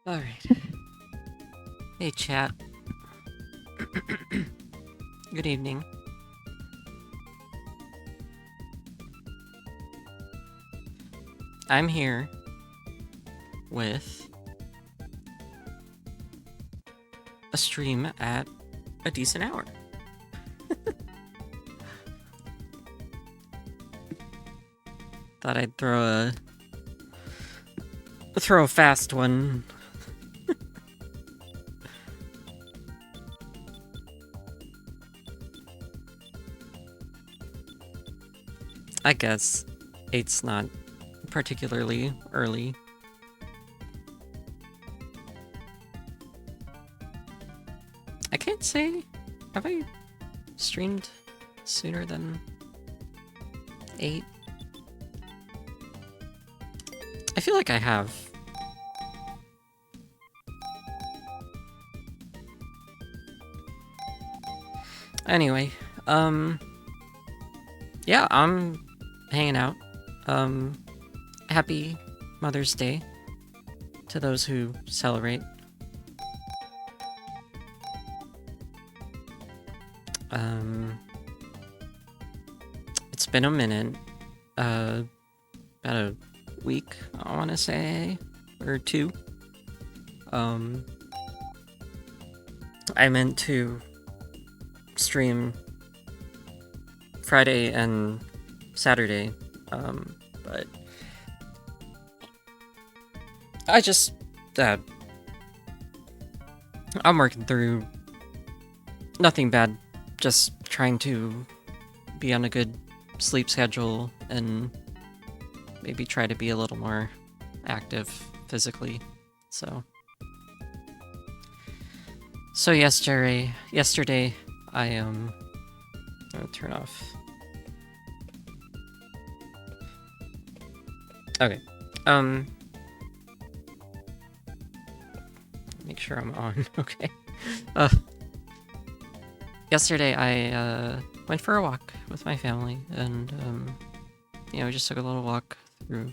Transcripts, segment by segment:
Alright. Hey, chat. Good evening. I'm here with a stream at a decent hour. Thought I'd throw a fast one. I guess 8's not particularly early. I can't say, have I streamed sooner than 8? I feel like I have. Anyway, yeah, I'm hanging out. Happy Mother's Day to those who celebrate. It's been a minute, about a week, I want to say, or 2. I meant to stream Friday and Saturday, but I just, I'm working through nothing bad, just trying to be on a good sleep schedule and maybe try to be a little more active physically. So yesterday I I'm gonna turn off. Okay. Make sure I'm on. Okay. Yesterday I went for a walk with my family, and you know, just took a little walk through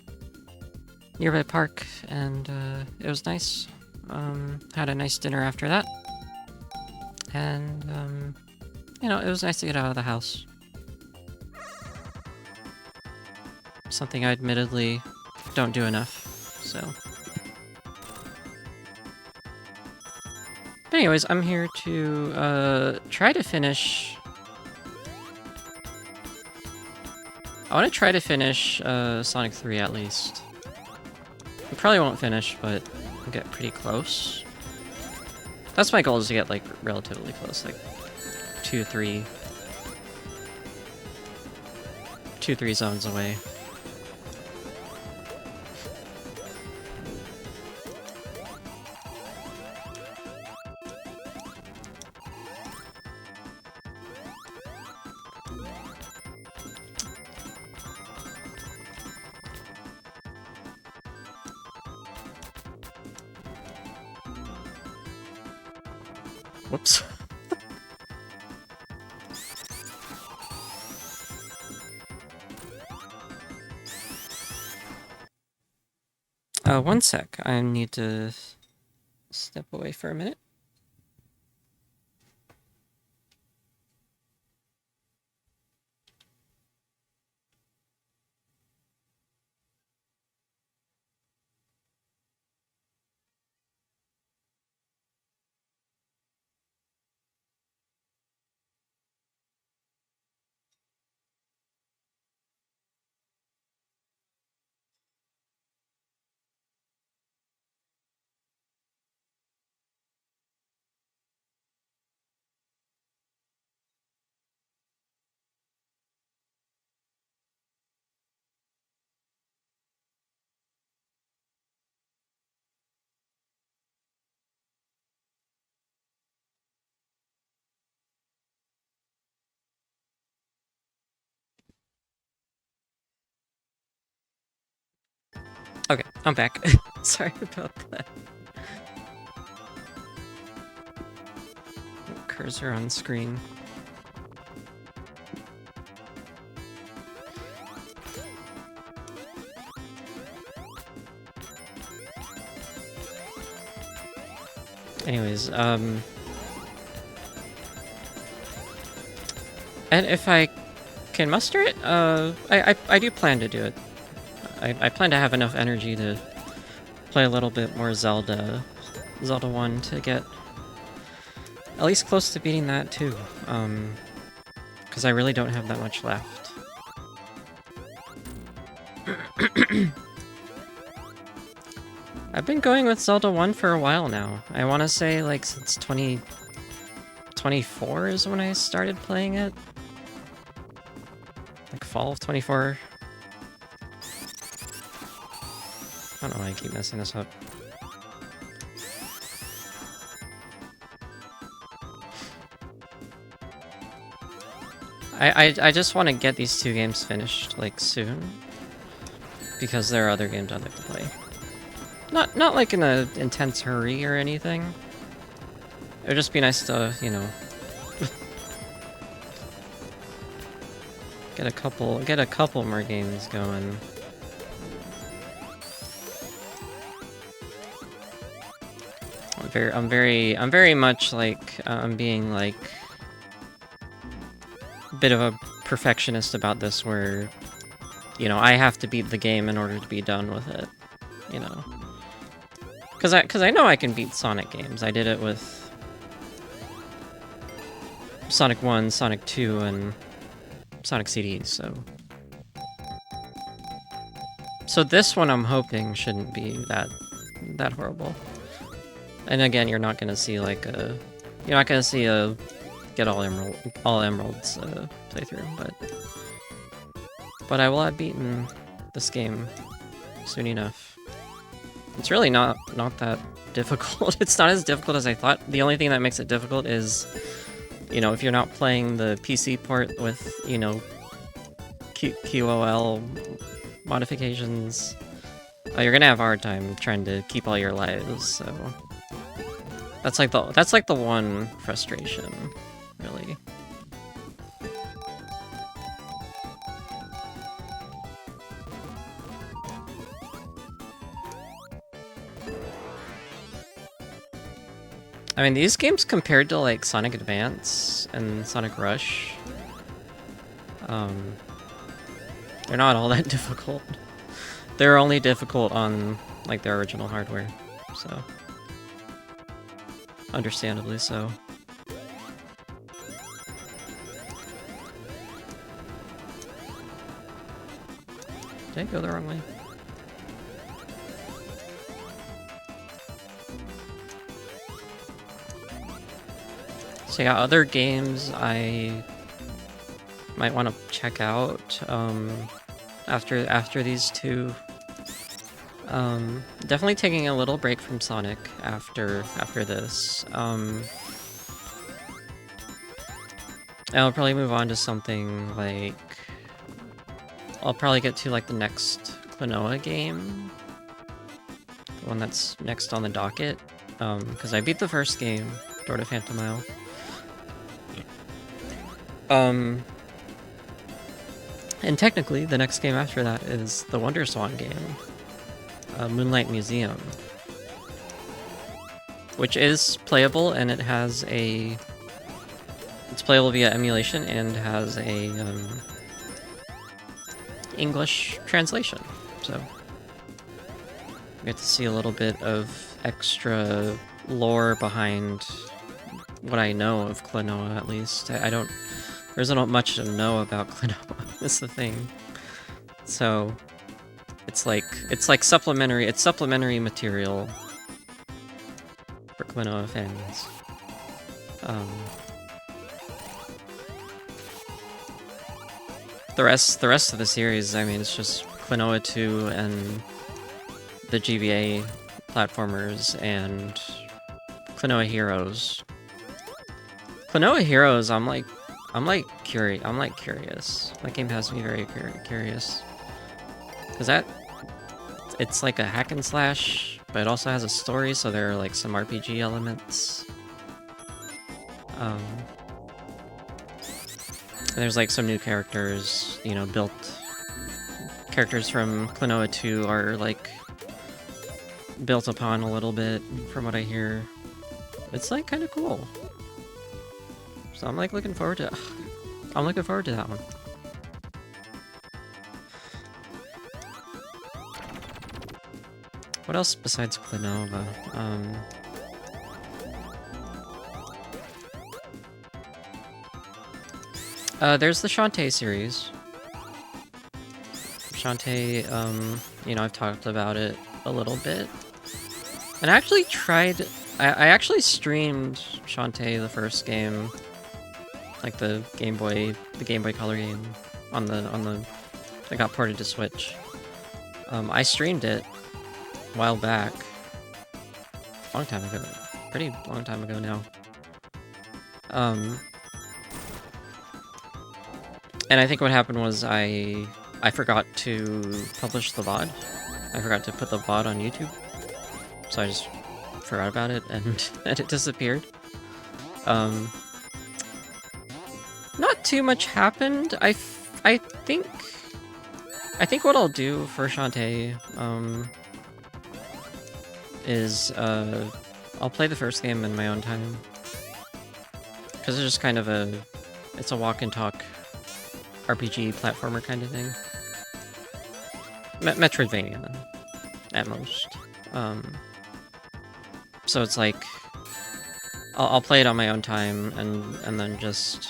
nearby park, and it was nice. Had a nice dinner after that, and you know, it was nice to get out of the house. Something I admittedly don't do enough, so. But anyways, I'm here to try to finish. I want to try to finish Sonic 3 at least. We probably won't finish, but I'll get pretty close. That's my goal, is to get like relatively close, like 2-3 zones away. Whoops. One sec. I need to step away for a minute. Okay, I'm back. Sorry about that. Cursor on screen. Anyways, and if I can muster it, I do plan to do it. I plan to have enough energy to play a little bit more Zelda 1 to get at least close to beating that too. Because I really don't have that much left. I've been going with Zelda 1 for a while now. I want to say like since 2024 is when I started playing it. Like fall of 24. I don't know why I keep messing this up. I just want to get these two games finished, like, soon. Because there are other games I'd like to play. Not like in an intense hurry or anything. It would just be nice to, you know... get a couple more games going. I'm very much like, I'm being like... a bit of a perfectionist about this, where, you know, I have to beat the game in order to be done with it, you know. Because I know I can beat Sonic games. I did it with Sonic 1, Sonic 2, and Sonic CD, so... So this one I'm hoping shouldn't be that horrible. And again, you're not gonna see like a... You're not gonna see a get all emeralds playthrough, but I will have beaten this game soon enough. It's really not that difficult. It's not as difficult as I thought. The only thing that makes it difficult is, you know, if you're not playing the PC port with, you know, QOL modifications, you're gonna have a hard time trying to keep all your lives. So that's like the one frustration, really. I mean, these games compared to like Sonic Advance and Sonic Rush, they're not all that difficult. They're only difficult on like their original hardware, so understandably so. Did I go the wrong way? So yeah, other games I might want to check out after these two. Definitely taking a little break from Sonic after this. I'll probably move on to something like... I'll probably get to like the next Klonoa game. The one that's next on the docket. Because I beat the first game, Door to Phantom Isle. And technically, the next game after that is the Wonder Swan game, Moonlight Museum, which is playable, and it has a... It's playable via emulation and has a English translation, so we get to see a little bit of extra lore behind what I know of Klonoa, at least. There isn't much to know about Klonoa, is the thing. So it's like supplementary material for Klonoa fans. The rest of the series, I mean, it's just Klonoa 2 and the GBA platformers and Klonoa Heroes. Klonoa Heroes, I'm curious. That game has me very curious. Cause it's like a hack and slash, but it also has a story, so there are like some RPG elements. And there's like some new characters, you know, built. Characters from Klonoa 2 are like built upon a little bit, from what I hear. it's like kind of cool. So I'm like looking forward to. I'm looking forward to that one. What else besides Clinova? There's the Shantae series. Shantae, you know, I've talked about it a little bit. And I actually tried... I actually streamed Shantae, the first game. Like the Game Boy Color game on the that got ported to Switch. I streamed it a while back. Long time ago. Pretty long time ago now. And I think what happened was I forgot to publish the VOD. I forgot to put the VOD on YouTube. So I just forgot about it and, and it disappeared. Not too much happened. I think what I'll do for Shantae is I'll play the first game in my own time. Because it's just kind of it's a walk and talk RPG platformer kind of thing. Metroidvania, at most. So it's like, I'll play it on my own time, and then just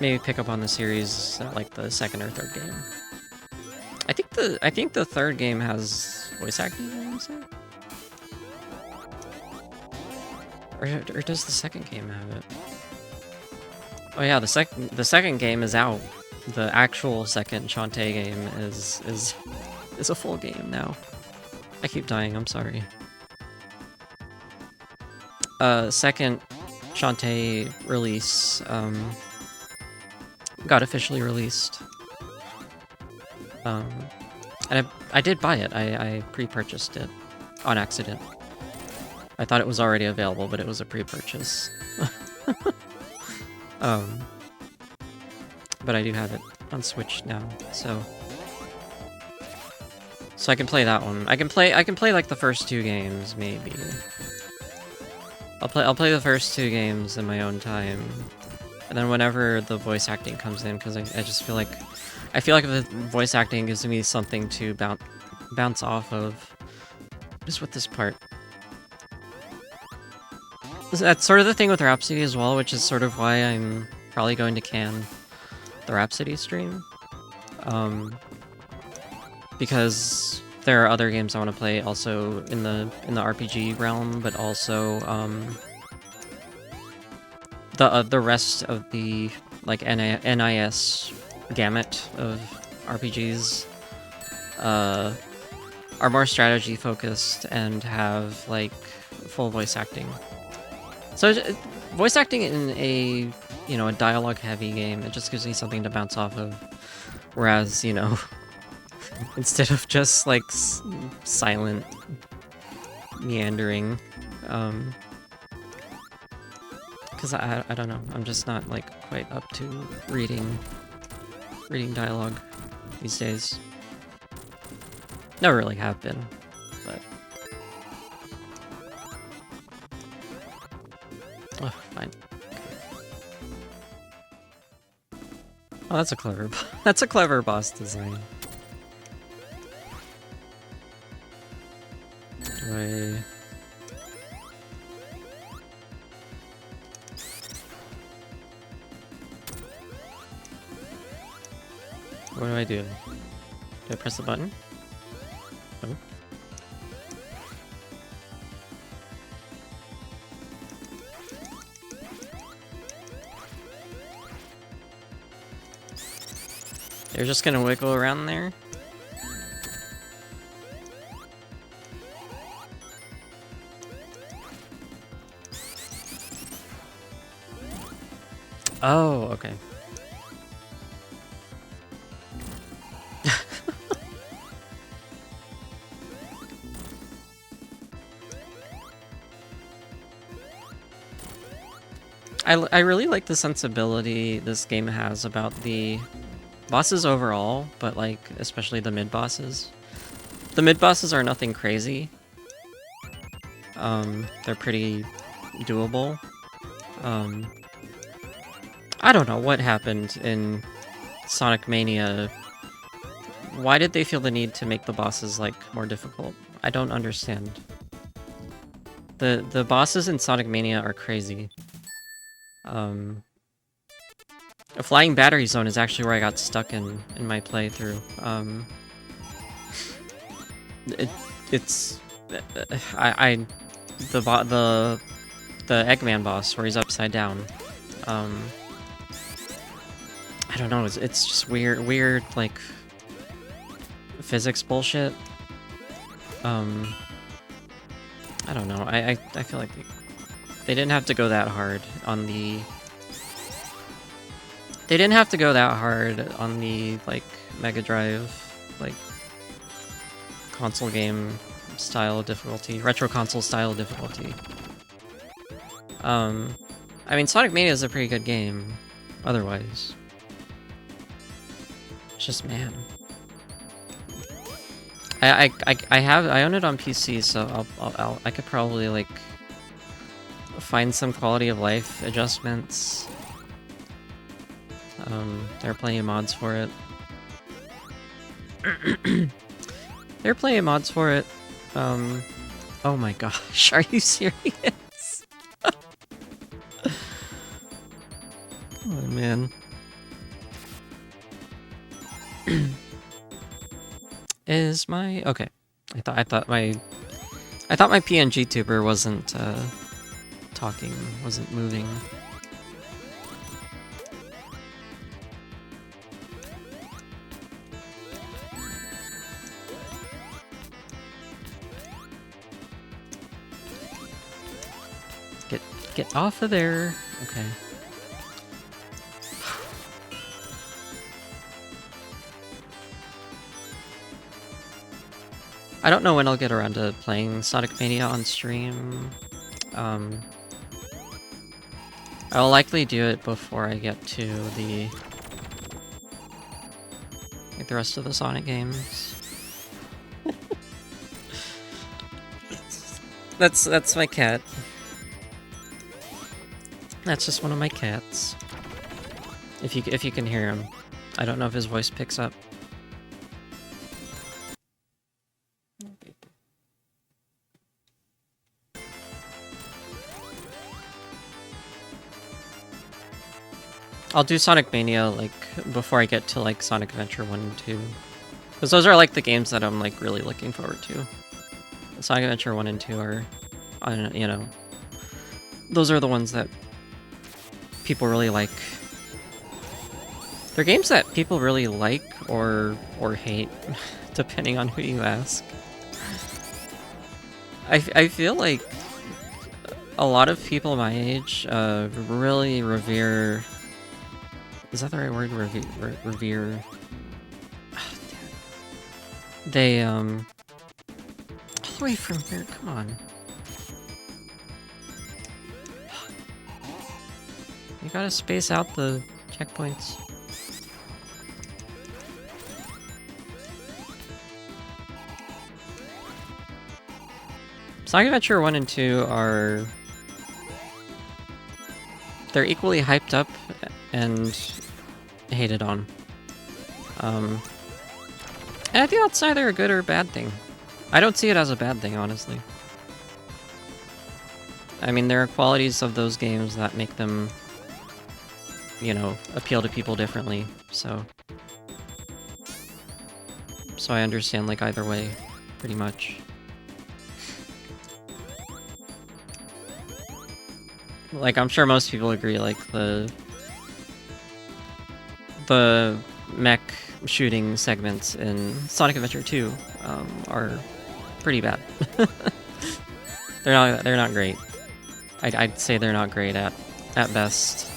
maybe pick up on the series at like the second or third game. I think the third game has voice acting, I want to say. Or does the second game have it? Oh yeah, the second game is out. The actual second Shantae game is a full game now. I keep dying, I'm sorry. Second Shantae release got officially released. And I did buy it. I pre-purchased it on accident. I thought it was already available, but it was a pre-purchase. But I do have it on Switch now, so I can play that one. I can play like the first two games, maybe. I'll play the first two games in my own time, and then whenever the voice acting comes in, because I just feel like the voice acting gives me something to bounce off of. Just with this part. That's sort of the thing with Rhapsody as well, which is sort of why I'm probably going to can the Rhapsody stream. Because there are other games I want to play also in the RPG realm, but also the rest of the like NIS gamut of RPGs are more strategy focused and have like full voice acting. So voice acting in a, you know, a dialogue heavy game, it just gives me something to bounce off of. Whereas, you know, instead of just like silent meandering, because I don't know, I'm just not like quite up to reading dialogue these days. Never really have been, but oh, fine. Oh, that's a clever boss design. Do what do I do? Do I press the button? No. They're just gonna wiggle around there? Oh, okay. I really like the sensibility this game has about the bosses overall, but like especially the mid-bosses. The mid-bosses are nothing crazy. They're pretty doable. I don't know what happened in Sonic Mania. Why did they feel the need to make the bosses, like, more difficult? I don't understand. The bosses in Sonic Mania are crazy. A Flying Battery Zone is actually where I got stuck in my playthrough. The Eggman boss where he's upside down. I don't know. It's just weird like physics bullshit. I don't know. I feel like they didn't have to go that hard on the. They didn't have to go that hard on the like Mega Drive, like console game style difficulty, retro console style difficulty. I mean, Sonic Mania is a pretty good game, otherwise. It's just, man. I own it on PC, so I could probably like find some quality of life adjustments. There are plenty of mods for it. There are plenty of mods for it. Oh my gosh, are you serious? Oh man. Is my okay? I thought my PNG tuber wasn't talking, wasn't moving. Get off of there. Okay. I don't know when I'll get around to playing Sonic Mania on stream. I'll likely do it before I get to the rest of the Sonic games. That's my cat. That's just one of my cats. If you can hear him. I don't know if his voice picks up. I'll do Sonic Mania, like, before I get to, like, Sonic Adventure 1 and 2. Because those are, like, the games that I'm, like, really looking forward to. Sonic Adventure 1 and 2 are, you know... Those are the ones that people really like. They're games that people really like or hate, depending on who you ask. I feel like a lot of people my age really revere... Is that the right word? Revere... Oh, they, all the way from here, come on. You gotta space out the checkpoints. Sonic Adventure 1 and 2 are... They're equally hyped up and hated on. And I think that's either a good or a bad thing. I don't see it as a bad thing, honestly. I mean, there are qualities of those games that make them, you know, appeal to people differently, so I understand, like, either way, pretty much. Like, I'm sure most people agree, like, the mech shooting segments in Sonic Adventure 2 are pretty bad. They're not great. I'd say they're not great at best.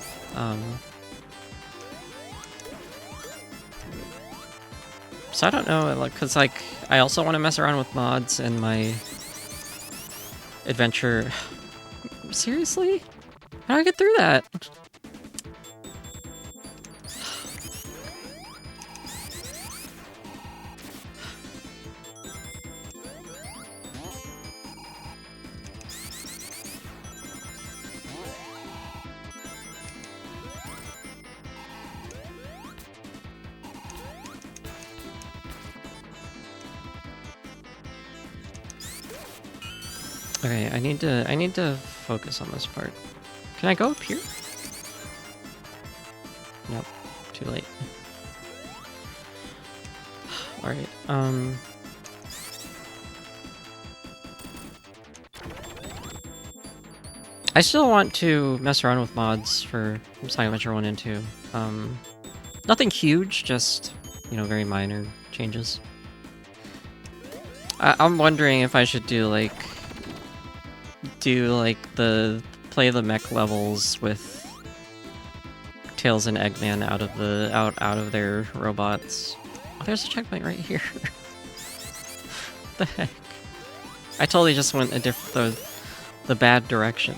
So I don't know, like, cause like I also want to mess around with mods in my adventure. Seriously? How do I get through that? Okay, I need to focus on this part. Can I go up here? Nope, too late. Alright, I still want to mess around with mods for Sonic Adventure 1 and 2. Nothing huge, just, you know, very minor changes. I'm wondering if I should do like the play the mech levels with Tails and Eggman out of their robots. Oh, there's a checkpoint right here. What the heck? I totally just went the bad direction.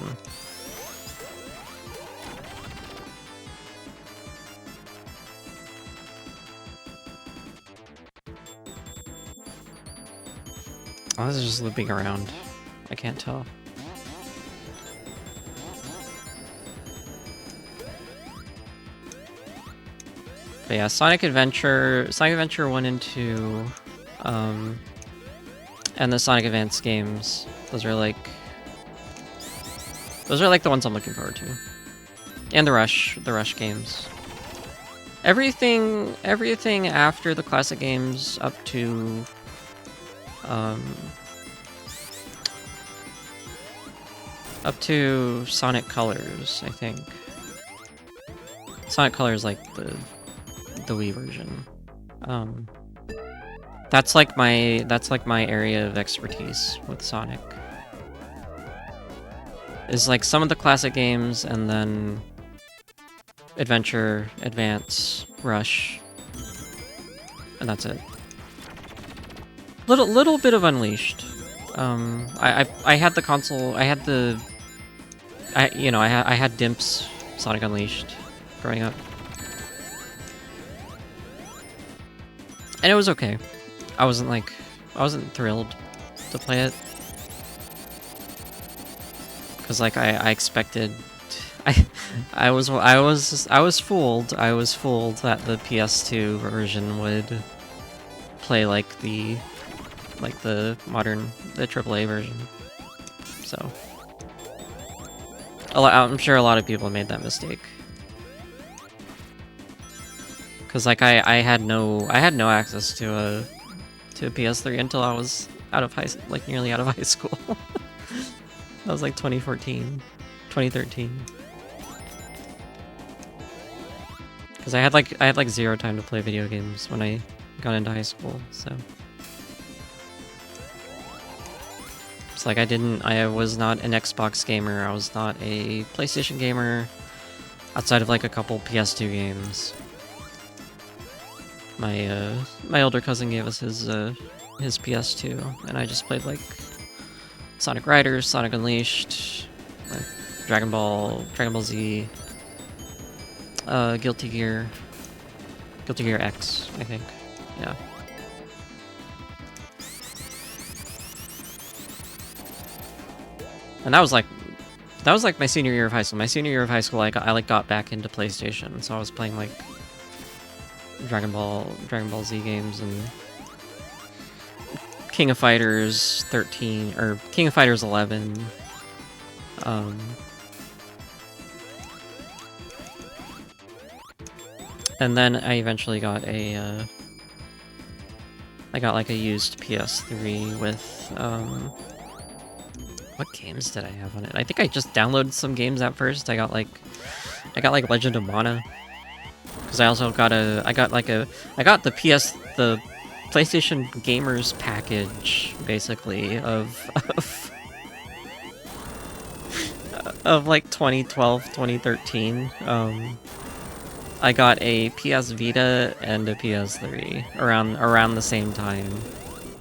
Oh, this is just looping around. I can't tell. But yeah, Sonic Adventure 1 and 2, and the Sonic Advance games. Those are like the ones I'm looking forward to. And the Rush games. Everything after the classic games up to Sonic Colors, I think. Sonic Colors, like the Wii version. That's like my area of expertise with Sonic. Is like some of the classic games, and then Adventure, Advance, Rush, and that's it. Little bit of Unleashed. I had the console. I had Dimp's Sonic Unleashed growing up, and it was okay. I wasn't thrilled to play it, because like I expected. I was fooled. I was fooled that the PS2 version would play like the AAA version. So I'm sure a lot of people made that mistake. Cause like I had no access to a PS3 until I was nearly out of high school. That was like 2014, 2013. Cause I had like zero time to play video games when I got into high school, so. It's like I was not an Xbox gamer, I was not a PlayStation gamer, outside of like a couple PS2 games. My older cousin gave us his PS2, and I just played like Sonic Riders, Sonic Unleashed, like Dragon Ball Z, Guilty Gear X, I think. Yeah. And that was like my senior year of high school. My senior year of high school, I got back into PlayStation, so I was playing like Dragon Ball Z games and King of Fighters 13 or King of Fighters 11. And then I eventually got a like a used PS3 with what games did I have on it? I think I just downloaded some games at first. I got like Legend of Mana. Because I also got the PlayStation Gamers package, basically, of like 2012, 2013. I got a PS Vita and a PS3 around the same time.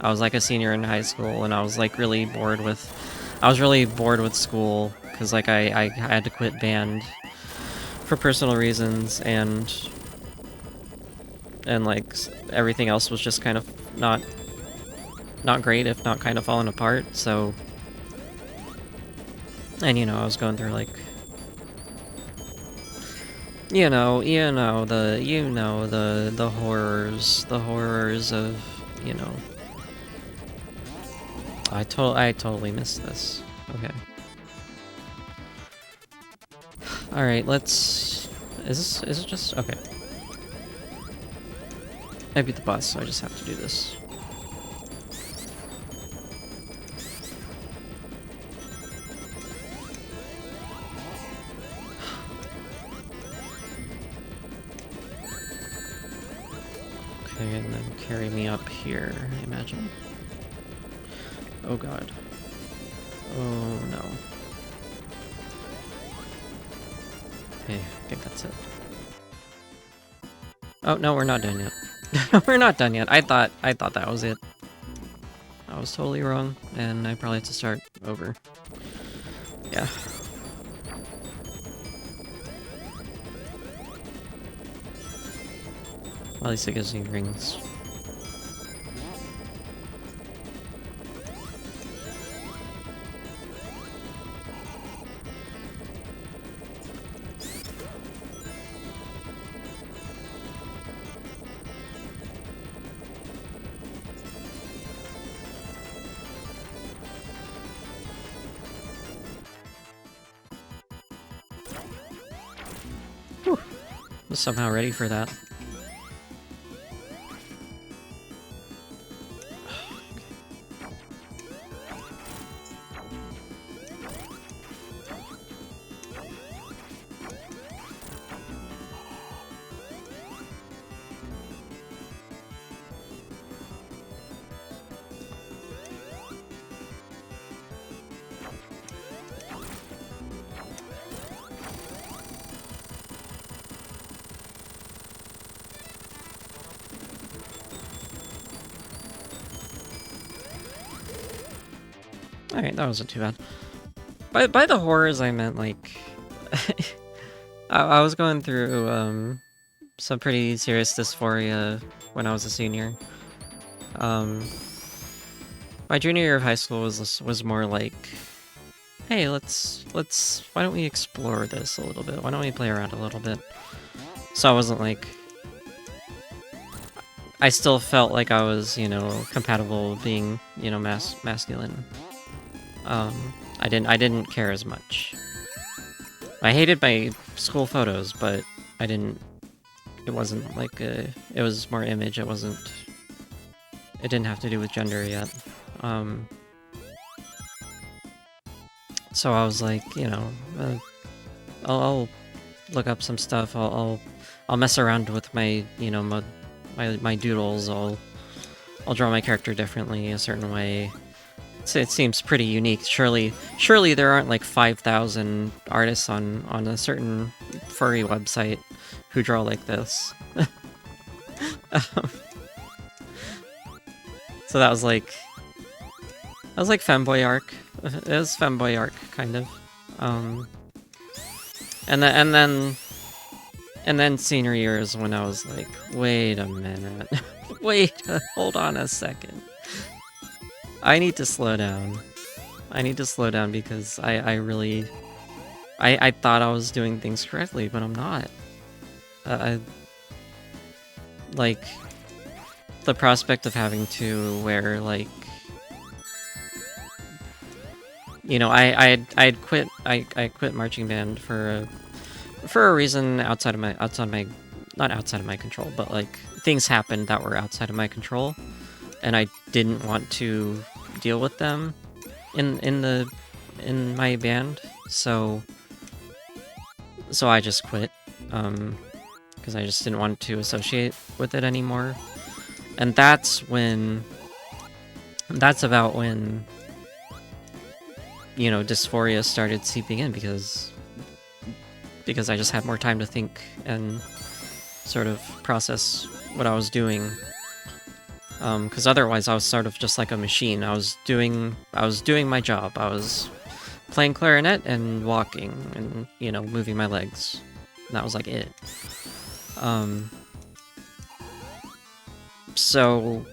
I was like a senior in high school, and I was like really bored with school, because like I had to quit band for personal reasons, and like everything else was just kind of not great, if not kind of falling apart. So, and you know, I was going through like the horrors of, you know. I totally missed this. Okay. Alright, let's... Is it just... Okay. I beat the boss, so I just have to do this. Okay, and then carry me up here, I imagine. Oh god. Oh no. Okay, I think that's it. Oh no, we're not done yet. We're not done yet. I thought that was it. I was totally wrong, and I probably have to start over. Yeah. Well, at least it gives me rings. Whew. Was somehow ready for that. Alright, that wasn't too bad. By the horrors, I meant, like... I was going through, some pretty serious dysphoria when I was a senior. My junior year of high school was more like, hey, why don't we explore this a little bit? Why don't we play around a little bit? So I wasn't like... I still felt like I was, you know, compatible being, you know, masculine. I didn't care as much. I hated my school photos, but I didn't... It wasn't like a... It was more image, it wasn't... It didn't have to do with gender yet. So I was like, you know, I'll look up some stuff, I'll mess around with my, you know, my doodles, I'll draw my character differently, a certain way. It seems pretty unique. Surely there aren't like 5,000 artists on a certain furry website who draw like this. So that was like femboy arc. It was femboy arc, kind of. And then senior year is when I was like, wait a minute, hold on a second. I need to slow down. I need to slow down because I really... I thought I was doing things correctly, but I'm not. Like, the prospect of having to wear, like... You know, I quit marching band for a reason outside of my... Not outside of my control, but, like, things happened that were outside of my control. And I didn't want to deal with them in my band, so I just quit, because I just didn't want to associate with it anymore. And that's about when, you know, dysphoria started seeping in, because I just had more time to think and sort of process what I was doing. Because otherwise I was sort of just like a machine. I was doing my job. I was playing clarinet and walking and, you know, moving my legs. And that was like it. So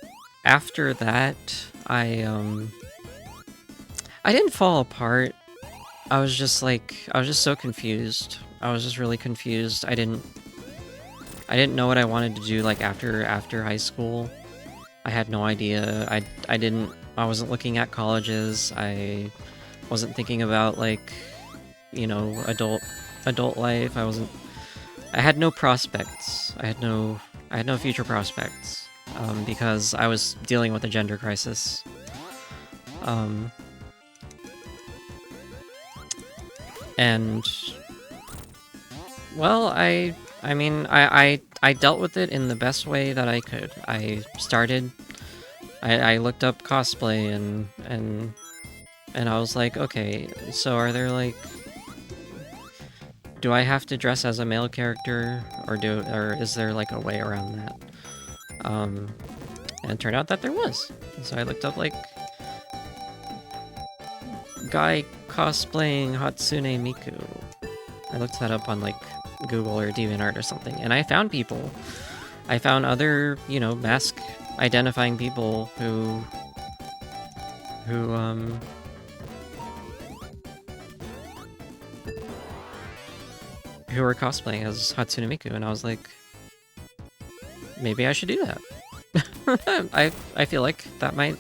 after that, I didn't fall apart. I was just so confused. I was just really confused. I didn't know what I wanted to do, like, after high school. I had no idea. I wasn't looking at colleges. I wasn't thinking about, like, you know, adult life. I had no prospects. I had no future prospects, because I was dealing with a gender crisis. And well, I mean, I dealt with it in the best way that I could. I looked up cosplay and I was like, okay, so are there, like, do I have to dress as a male character, or is there, like, a way around that? And it turned out that there was. So I looked up, like, guy cosplaying Hatsune Miku. I looked that up on, like, Google or DeviantArt or something, and I found people. I found other, you know, mask identifying people who were cosplaying as Hatsune Miku, and I was like, maybe I should do that. I feel like that might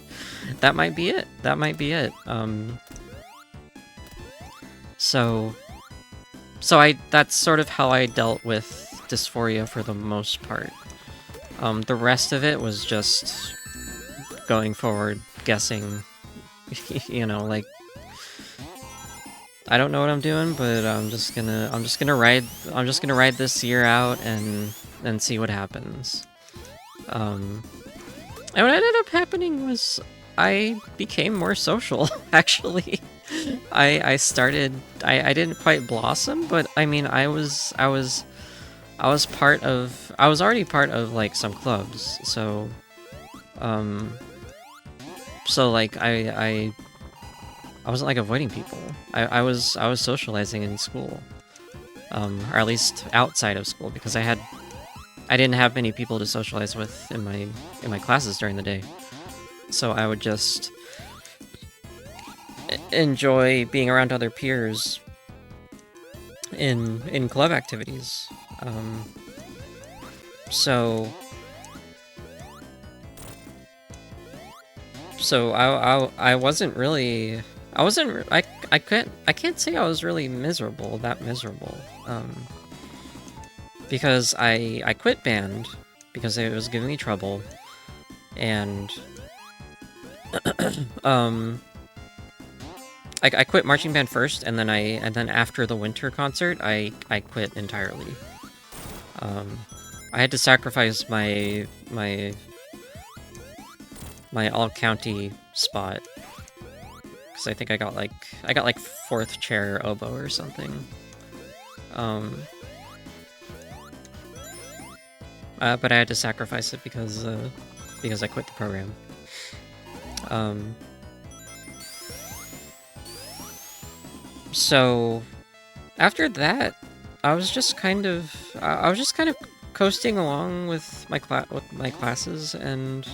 be it. That might be it. So that's sort of how I dealt with dysphoria for the most part. The rest of it was just going forward, guessing, you know, like, I don't know what I'm doing, but I'm just gonna ride this year out and see what happens. And what ended up happening was I became more social, actually. I didn't quite blossom, but I mean, I was already part of, like, some clubs, so like, I wasn't, like, avoiding people. I was socializing in school, or at least outside of school, because I didn't have many people to socialize with in my classes during the day, so I would just enjoy being around other peers in club activities. So I wasn't really, I can't say I was really miserable, because I quit band because it was giving me trouble, and I quit marching band first, and then after the winter concert, I quit entirely. I had to sacrifice my all-county spot, because I think I got like 4th chair oboe or something. But I had to sacrifice it because I quit the program. So after that, I was just kind of coasting along with my classes and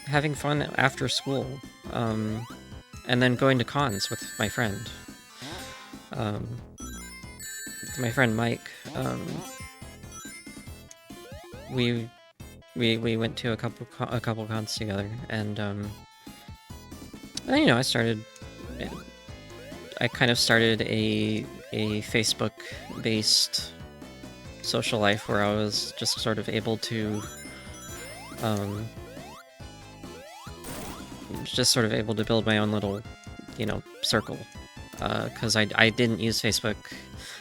having fun after school, and then going to cons with my friend, Mike. We went to a couple cons together, and you know, I kind of started a Facebook-based social life where I was just sort of able to build my own little, you know, circle, because I didn't use Facebook.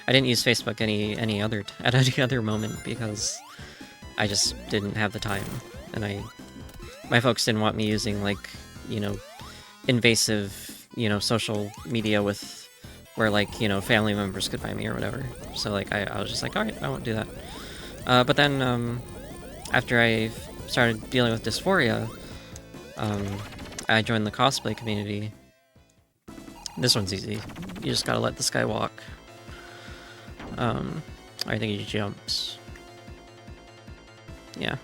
I didn't use Facebook at any other moment, because I just didn't have the time, and my folks didn't want me using, like, you know, invasive, you know, social media where, like, you know, family members could find me or whatever. So, like, I was just like, alright, I won't do that. But then, after I started dealing with dysphoria, I joined the cosplay community. This one's easy. You just gotta let this guy walk. I think he jumps. Yeah.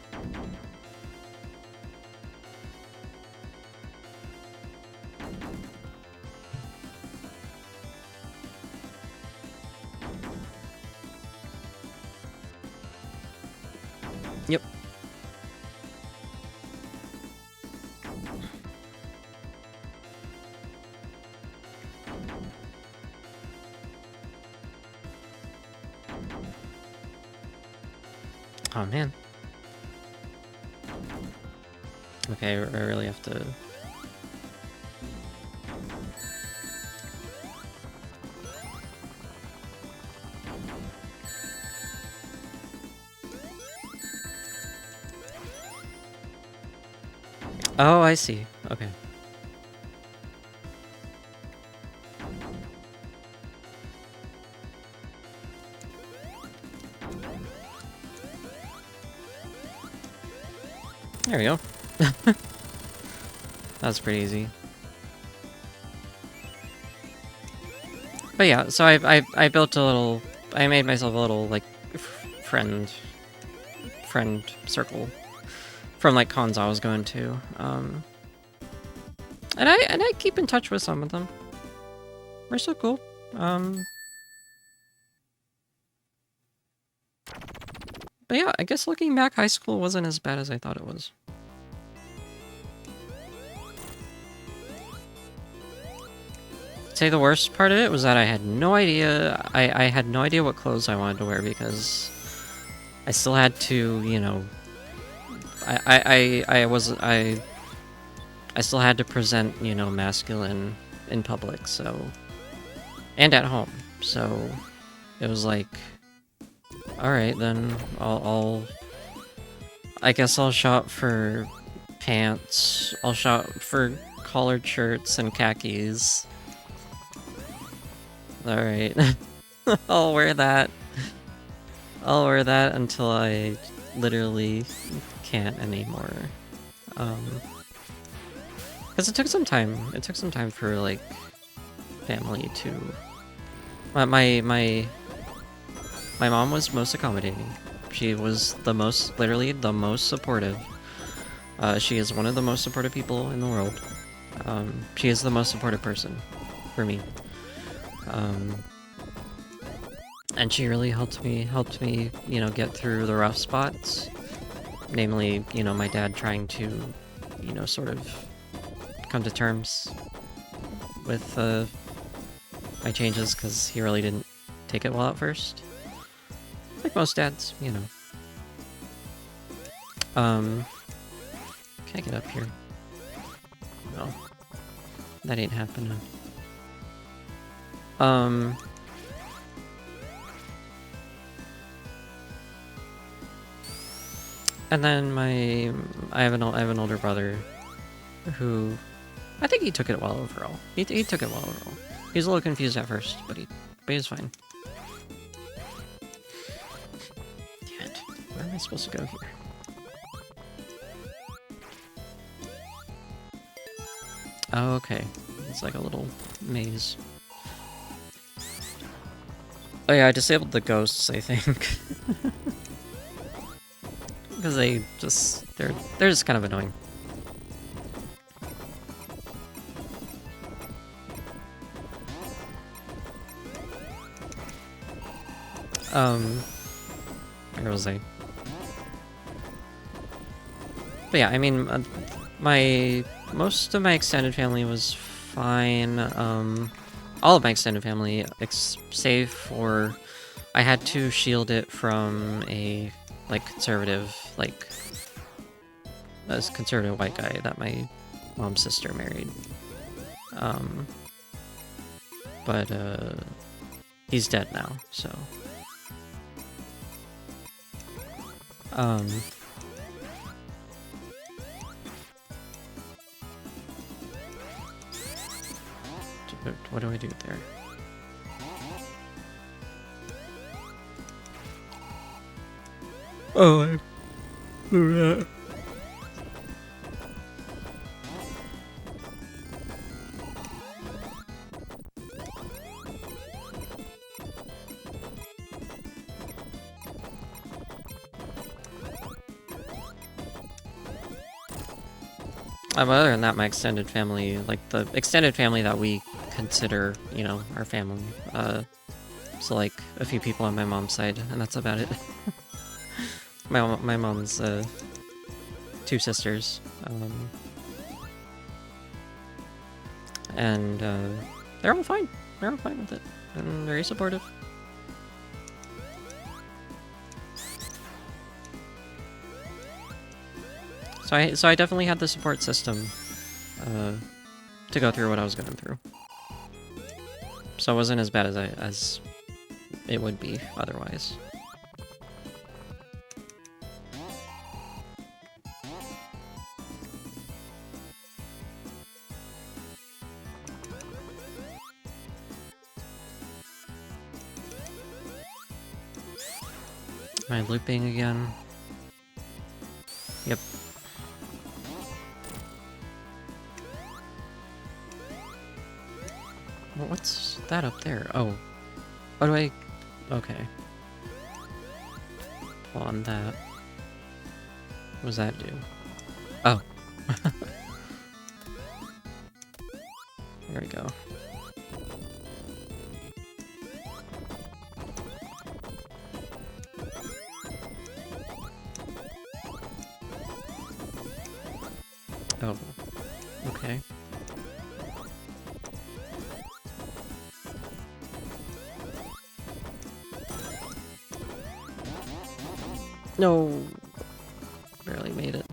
Yep. Oh, man. Okay, I really have to... Oh, I see. Okay. There we go. That's pretty easy. But yeah, so I built a little... I made myself a little, like, friend circle from, like, cons I was going to. And I keep in touch with some of them. We're so cool. But yeah, I guess looking back, high school wasn't as bad as I thought it was. I'd say the worst part of it was that I had no idea. I had no idea what clothes I wanted to wear because I still had to, you know. I still had to present, you know, masculine in public, so, and at home. So it was like, all right, then I guess I'll shop for pants. I'll shop for collared shirts and khakis. All right, I'll wear that. I'll wear that until I literally can't anymore. Because it took some time. It took some time for, like, family to... My mom was most accommodating. She was literally the most supportive. She is one of the most supportive people in the world. She is the most supportive person for me. And she really helped me, you know, get through the rough spots. Namely, you know, my dad trying to, you know, sort of come to terms with my changes, because he really didn't take it well at first. Like most dads, you know. Can I get up here? No. That ain't happening. And then I have an older brother who I think he took it well overall. He took it well overall. He was a little confused at first, but he's fine. Damn it. Where am I supposed to go here? Oh, okay. It's like a little maze. Oh yeah, I disabled the ghosts, I think. Because they're just kind of annoying. Where was I? But yeah, I mean, most of my extended family was fine. All of my extended family, save for, I had to shield it from a, like, conservative, like, a conservative white guy that my mom's sister married. But he's dead now, so. What do I do there? Oh, I blew that. But other than that, my extended family, like the extended family that we consider, you know, our family, so like a few people on my mom's side, and that's about it. My mom's two sisters, and they're all fine. They're all fine with it, and very supportive. So I definitely had the support system to go through what I was going through. So it wasn't as bad as it would be otherwise. Am I looping again? Yep. Well, what's that up there? Oh. What do I... Okay. Pull on that. What does that do? Oh. There we go. Oh. Okay. No! Barely made it.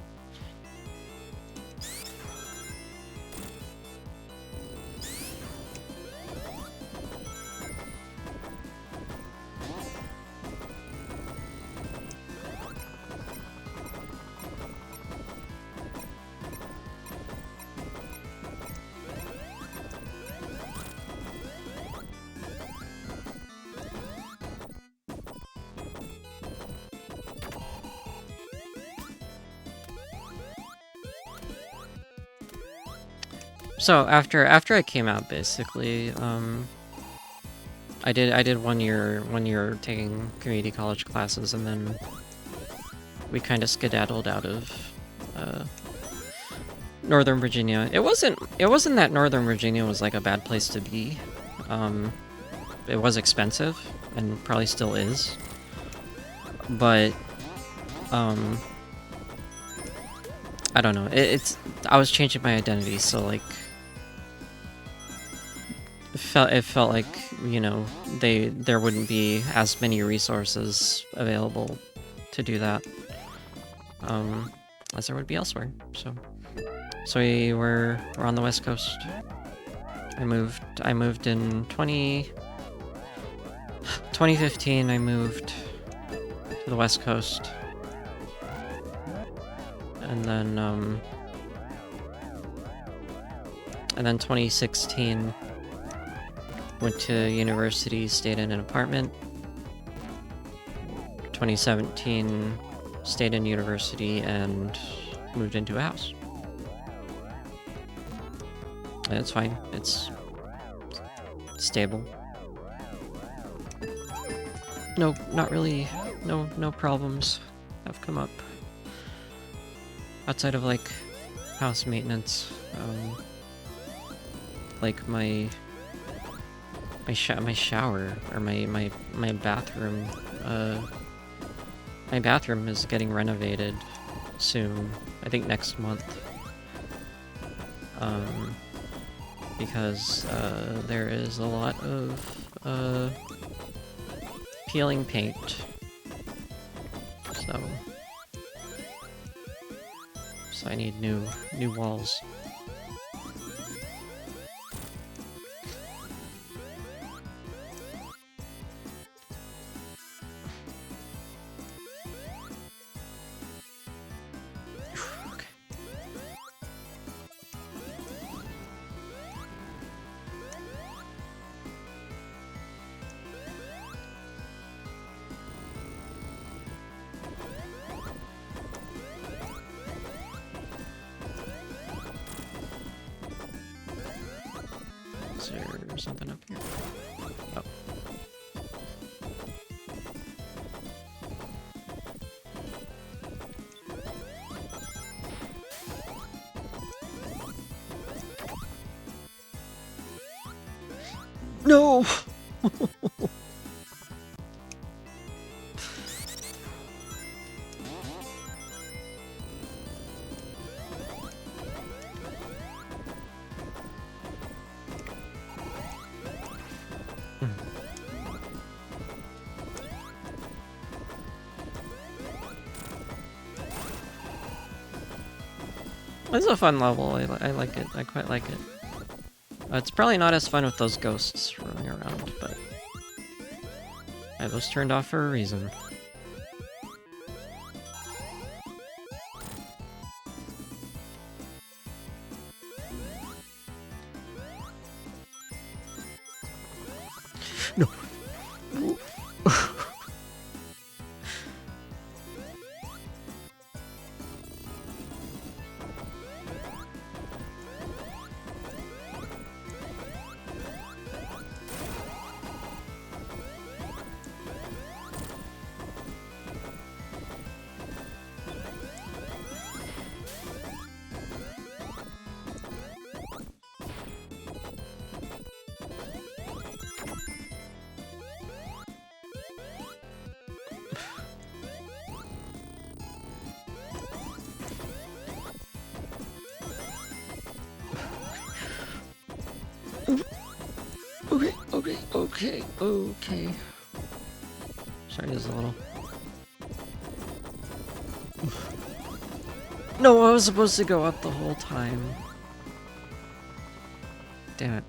So after it came out, basically, I did 1 year taking community college classes, and then we kind of skedaddled out of Northern Virginia. It wasn't that Northern Virginia was like a bad place to be. It was expensive, and probably still is. But I don't know. I was changing my identity, so like it felt like, you know, there wouldn't be as many resources available to do that as there would be elsewhere. So we're on the West Coast. I moved in 2015. I moved to the West Coast, and then 2016 went to university, stayed in an apartment. 2017 stayed in university and moved into a house. And it's fine. It's stable. No, not really. No problems have come up outside of like house maintenance. Like my shower or my bathroom. My bathroom is getting renovated soon. I think next month. Because there is a lot of peeling paint. So I need new walls. Is there something up here? Oh. No! It's a fun level. I like it. I quite like it. It's probably not as fun with those ghosts roaming around, but I was turned off for a reason. No. Okay. Sorry, this is a little... No, I was supposed to go up the whole time. Damn it.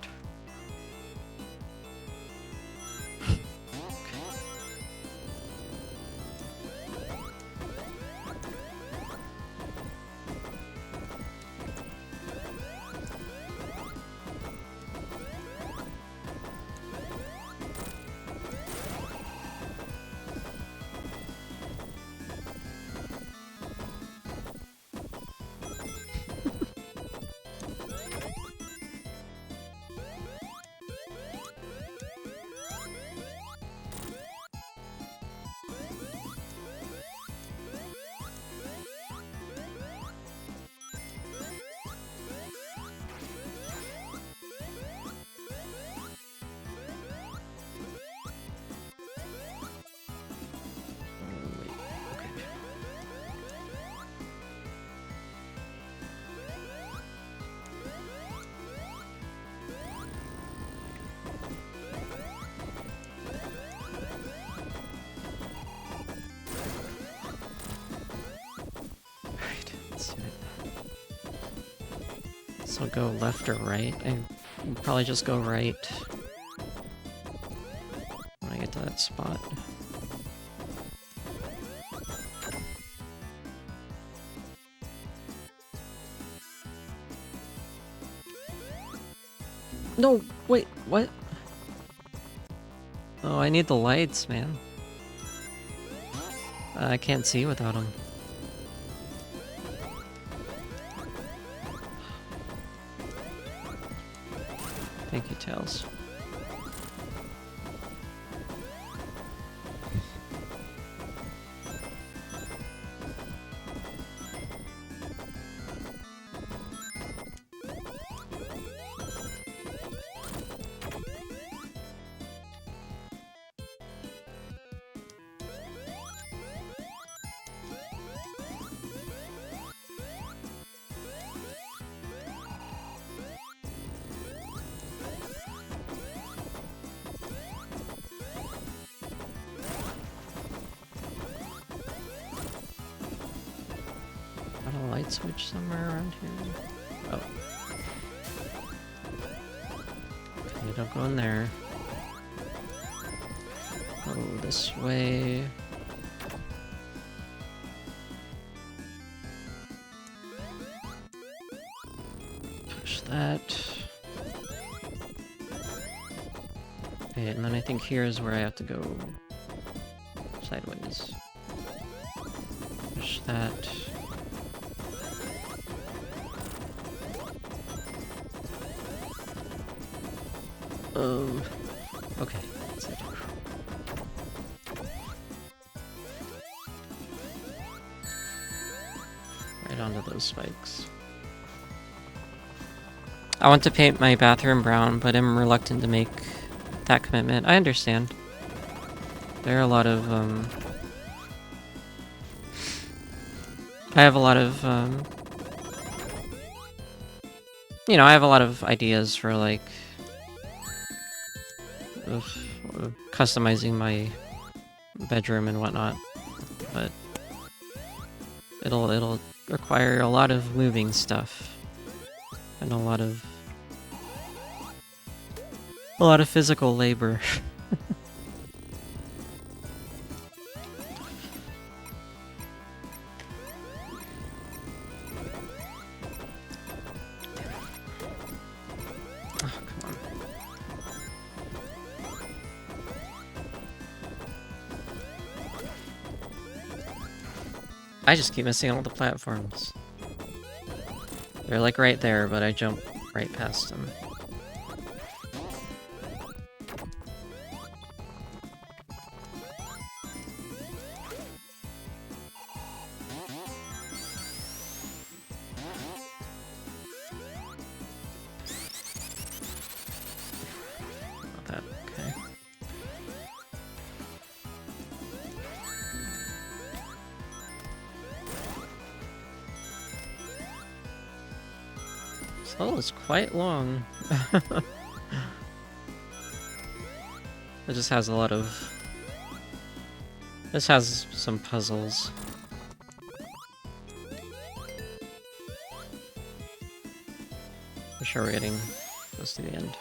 So go left or right? I probably just go right when I get to that spot. No, wait, what? Oh, I need the lights, man. I can't see without them. Thank you, Tails. Light switch somewhere around here? Oh. Okay, don't go in there. Go this way. Push that. Okay, and then I think here is where I have to go sideways. Push that. Okay. That's it. Right onto those spikes. I want to paint my bathroom brown, but I'm reluctant to make that commitment. I understand. There are a lot of, I have a lot of, you know, I have a lot of ideas for, like, of customizing my bedroom and whatnot, but it'll require a lot of moving stuff and a lot of physical labor. Oh, come on. I just keep missing all the platforms. They're like right there, but I jump right past them. That, okay. This level is quite long. It just has a lot of... This has some puzzles. For sure we're getting close to the end.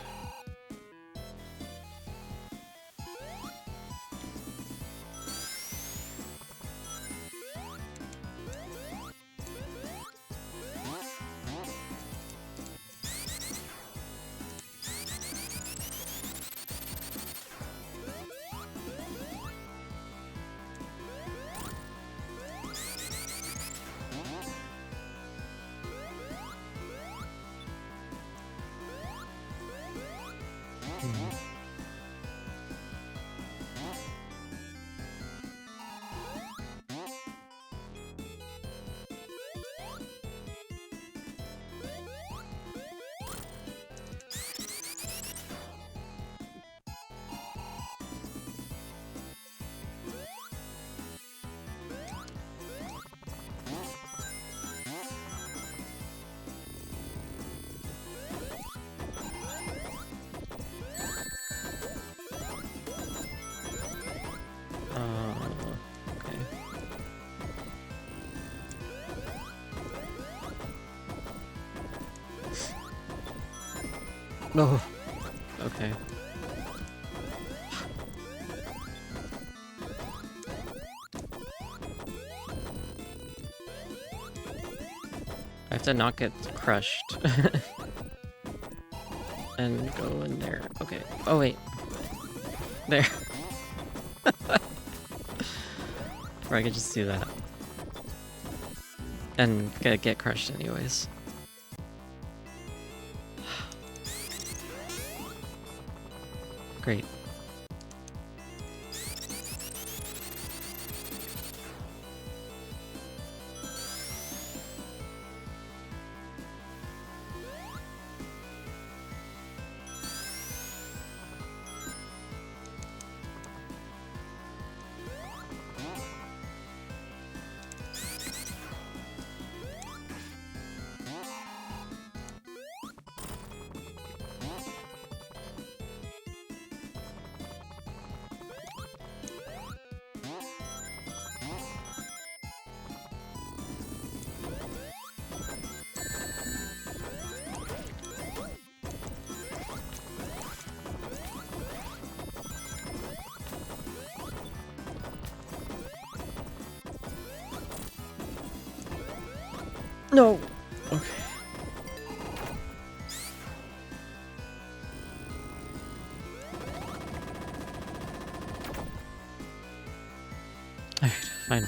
Okay. No. Okay. I have to not get crushed. And go in there. Okay. Oh, wait. There. Or I could just do that. And get crushed anyways. Great. No. Okay. Alright, fine.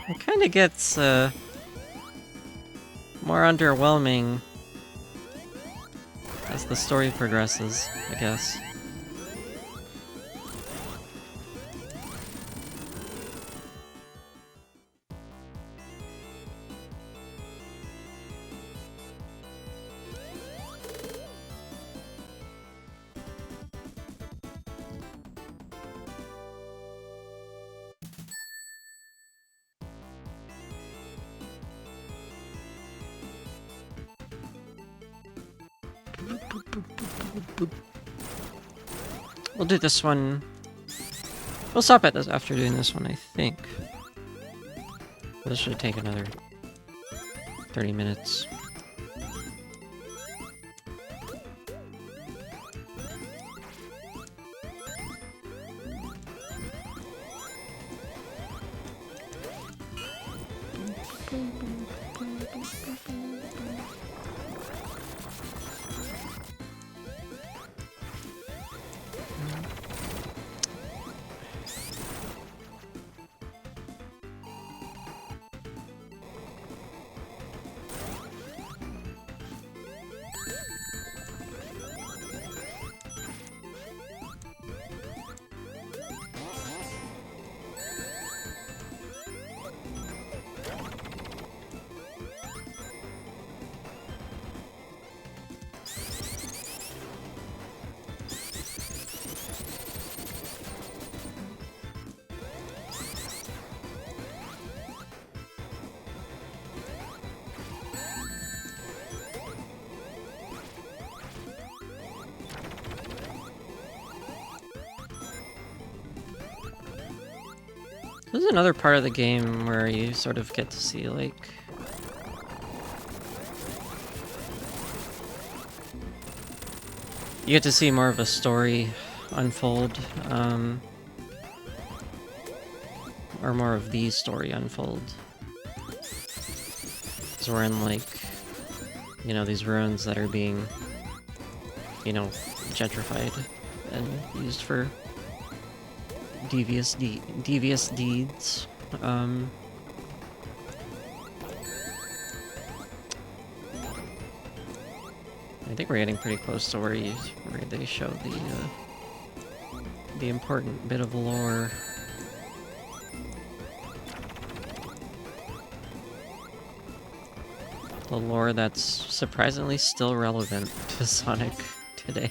It kinda gets, more underwhelming as the story progresses, I guess. We'll do this one. We'll stop at this after doing this one, I think. This should take another 30 minutes. This is another part of the game where you sort of get to see, like... You get to see more of a story unfold, or more of the story unfold. Because we're in, like, you know, these ruins that are being, you know, gentrified and used for devious deeds. I think we're getting pretty close to where they show the important bit of lore. The lore that's surprisingly still relevant to Sonic today.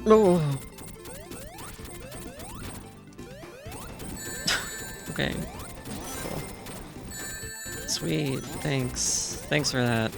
No. Okay. Cool. Sweet. Thanks. Thanks for that.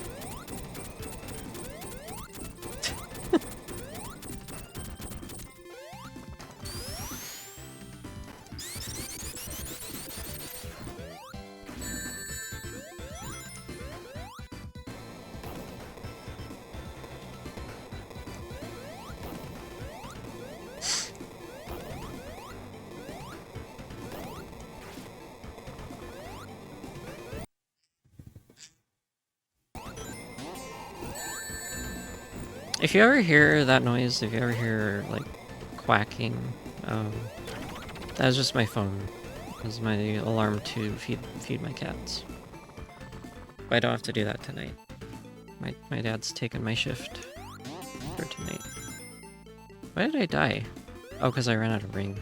If you ever hear that noise, if you ever hear, like, quacking, that was just my phone. It was my alarm to feed my cats. But I don't have to do that tonight. My dad's taken my shift for tonight. Why did I die? Oh, because I ran out of rings.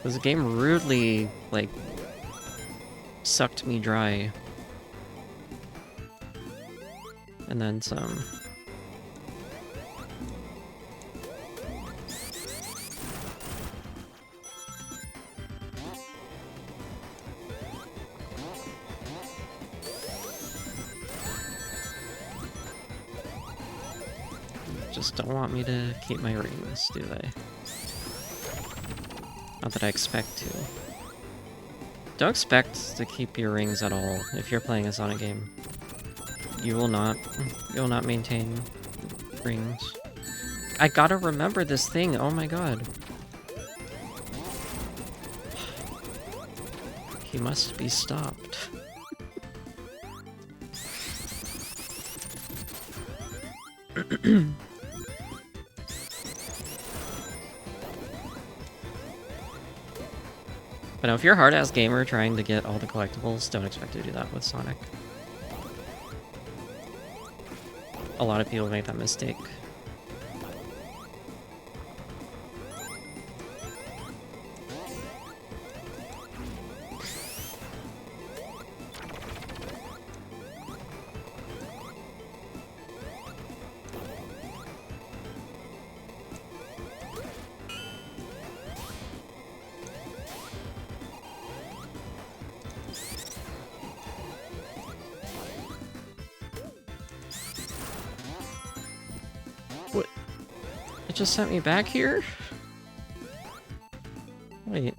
This game rudely, like, sucked me dry. And then some. Just don't want me to keep my rings, do they? Not that I expect to. Don't expect to keep your rings at all if you're playing a Sonic game. You will not maintain rings. I gotta remember this thing, oh my god. He must be stopped. But no, if you're a hard-ass gamer trying to get all the collectibles, don't expect to do that with Sonic. A lot of people make that mistake. What? It just sent me back here? Wait.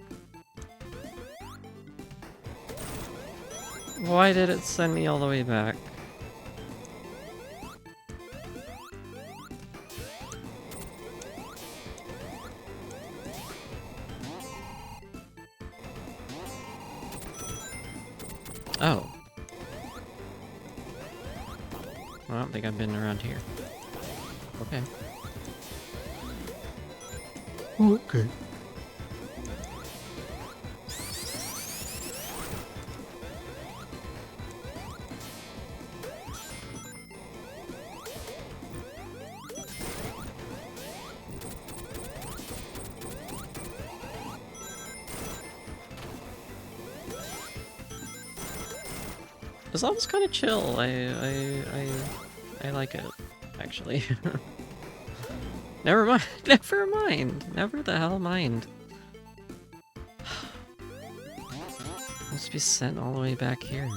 Why did it send me all the way back? Oh. Well, I don't think I've been around here. Okay. Okay. This level's kind of chill. I like it, actually. Never mind. Never mind. Never the hell mind. Must be sent all the way back here.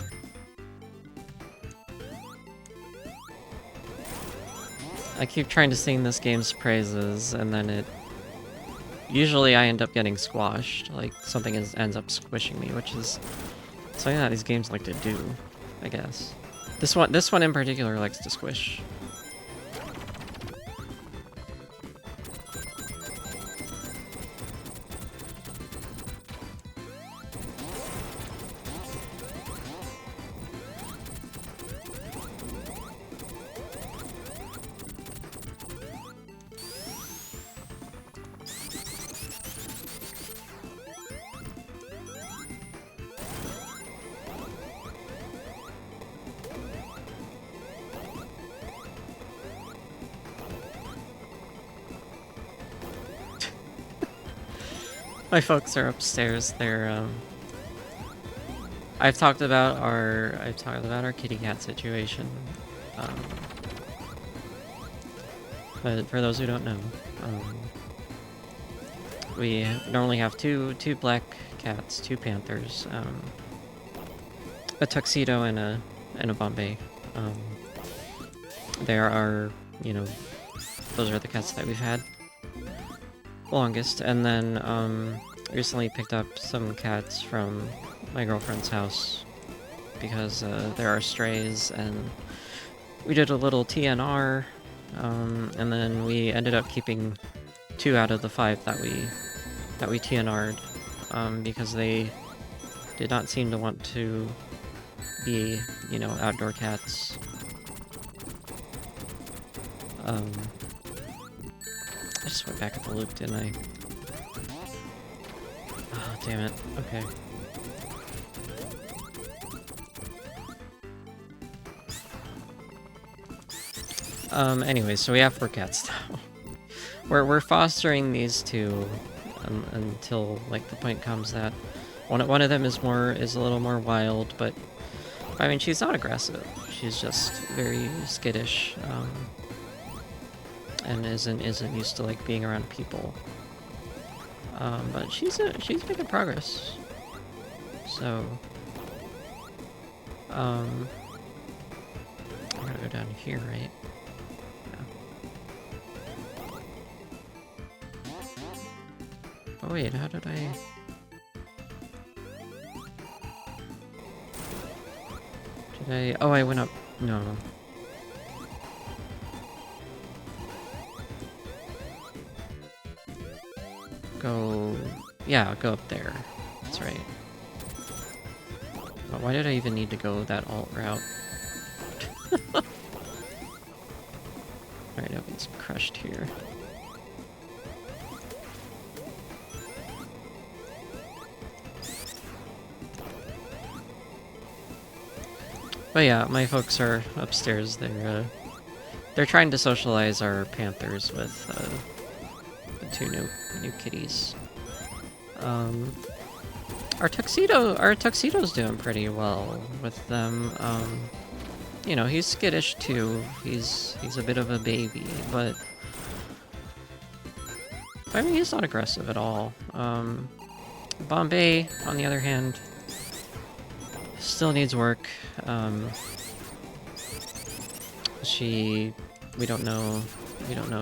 I keep trying to sing this game's praises, and then it... Usually I end up getting squashed. Like, something ends up squishing me, which is something that these games like to do, I guess. This one in particular likes to squish. My folks are upstairs. They're I've talked about our kitty cat situation. But for those who don't know, we normally have two black cats, two panthers, a tuxedo and a Bombay. There are, you know, those are the cats that we've had longest, and then recently picked up some cats from my girlfriend's house because there are strays, and we did a little TNR, and then we ended up keeping 2 out of the 5 that we TNR'd because they did not seem to want to be, you know, outdoor cats. I just went back at the loop, didn't I? Oh, damn it. Okay. Anyway, so we have 4 cats now. We're fostering these 2 until, like, the point comes that One of them is a little more wild, but I mean she's not aggressive. She's just very skittish, and isn't used to like being around people. But she's making progress. So I'm gonna go down here, right? Oh wait, how did I... Oh, I went up... No. Go... Yeah, go up there. That's right. But why did I even need to go that alt route? Alright, I've been crushed here. But yeah, my folks are upstairs. They're trying to socialize our panthers with the two new kitties. Our tuxedo's doing pretty well with them. You know, he's skittish too. He's a bit of a baby, but I mean he's not aggressive at all. Bombay, on the other hand, still needs work. We don't know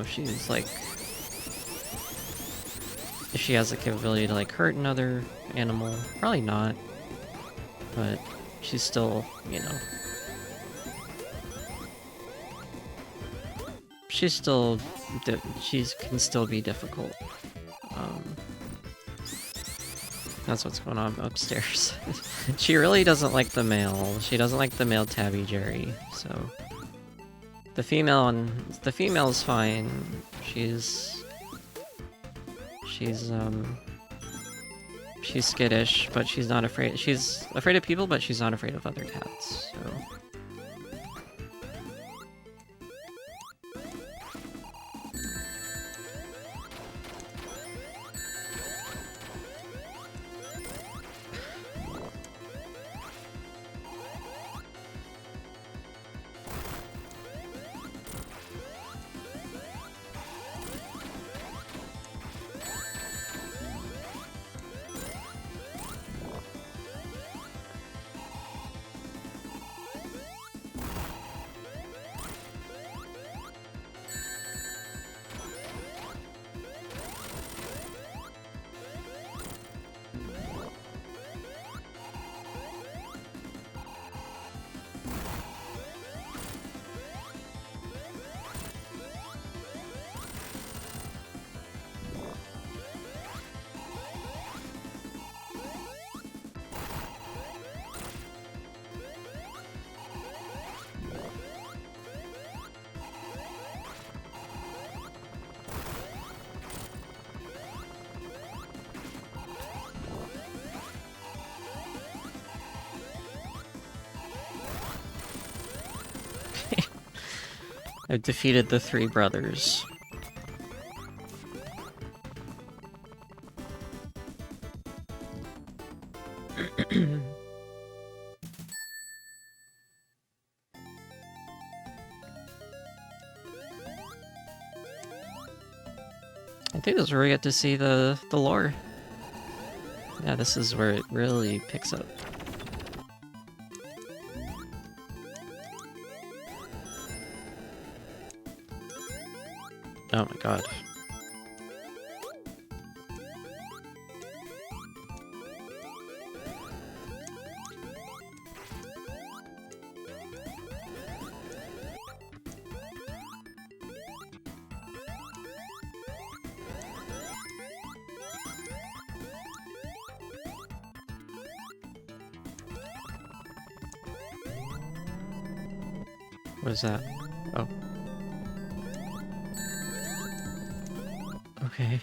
if she's like, if she has the capability to like hurt another animal. Probably not, but she's still, you know, she can still be difficult. That's what's going on upstairs. She really doesn't like the male. She doesn't like the male tabby Jerry, so the female's fine. She's skittish, but she's not afraid. She's afraid of people, but she's not afraid of other cats. So I've defeated the three brothers. I think this is where we get to see the lore. Yeah, this is where it really picks up. Oh my god. What is that? Oh. Okay.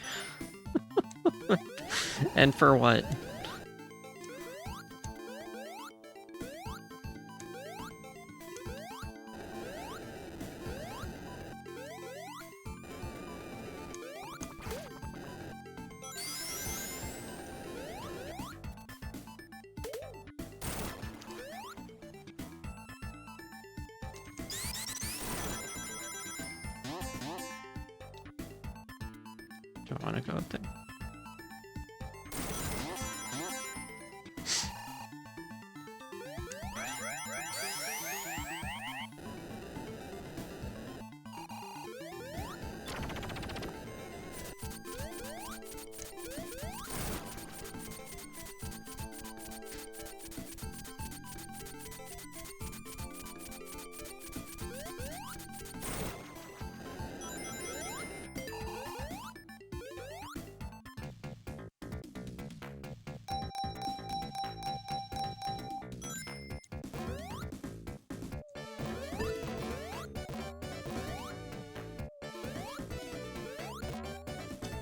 And for what? Don't want to go up there.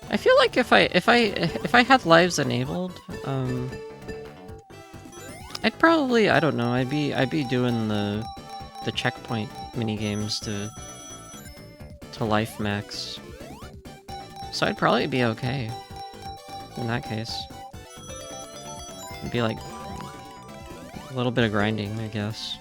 I feel like if I had lives enabled, I'd probably, I don't know, I'd be doing the checkpoint mini games to life max. So I'd probably be okay in that case. It'd be like a little bit of grinding, I guess.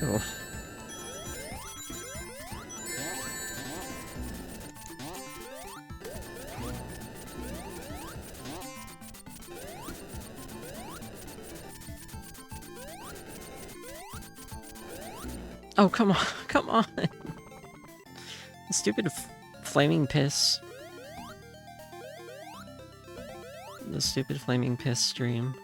Ugh. Oh, come on, come on! Stupid flaming piss. The stupid flaming piss stream.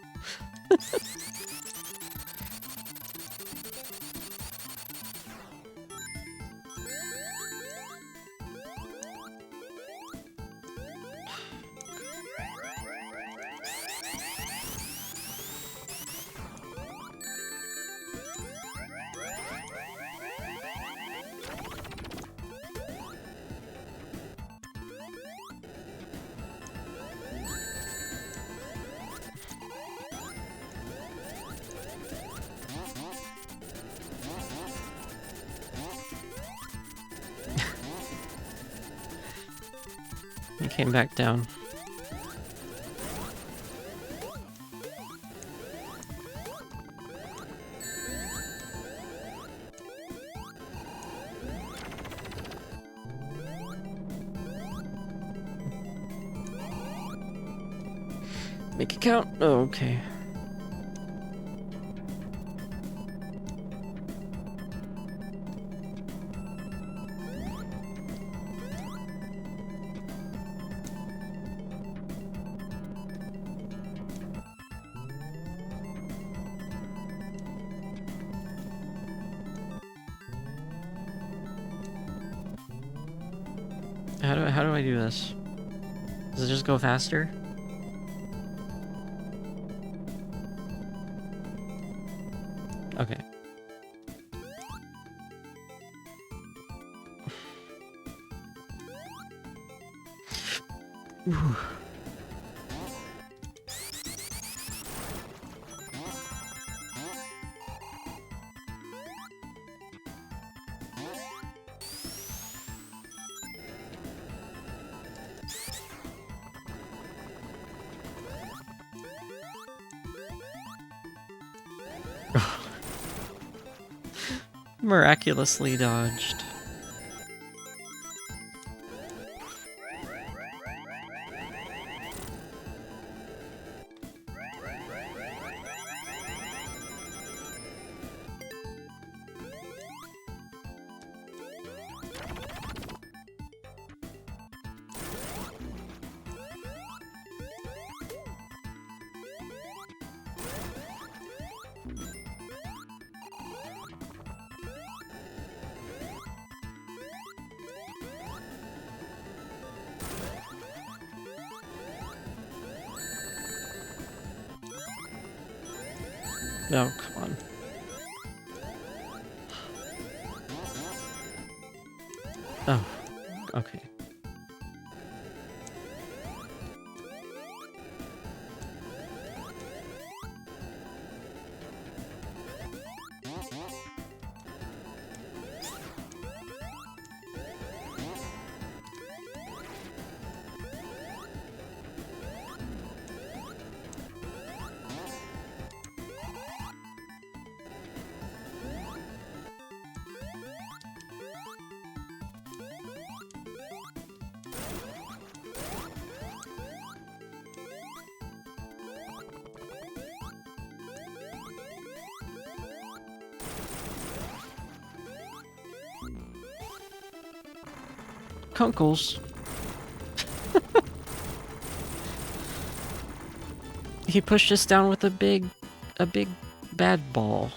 He came back down. Make it count? Oh, okay. How do I do this? Does it just go faster? Okay. Ooh. Miraculously dodged. No, come on. Oh, okay. Kunkles. He pushed us down with a big bad ball.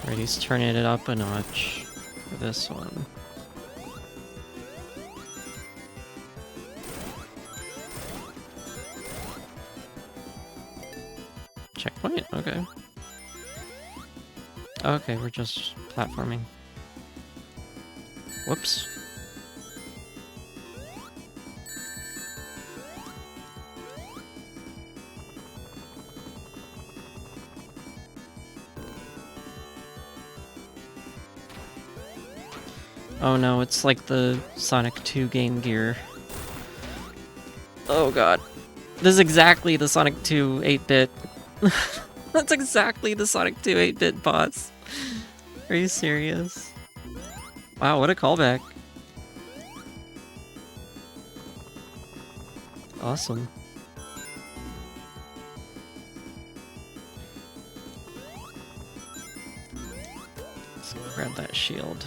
Right, he's turning it up a notch for this one. Checkpoint? Okay. Okay, we're just platforming. Whoops. Oh no, it's like the Sonic 2 Game Gear. Oh god. This is exactly the Sonic 2 8-bit. That's exactly the Sonic 2 8-bit boss. Are you serious? Wow, what a callback. Awesome. Let's grab that shield.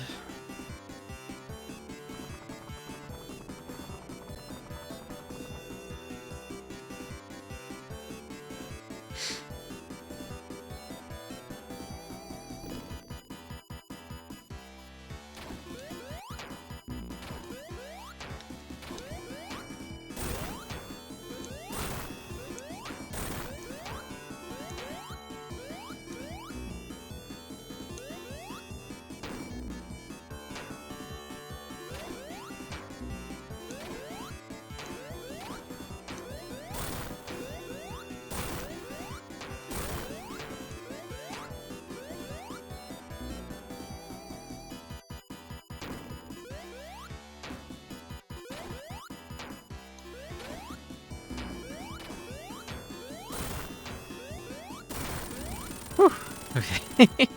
Whew. Okay.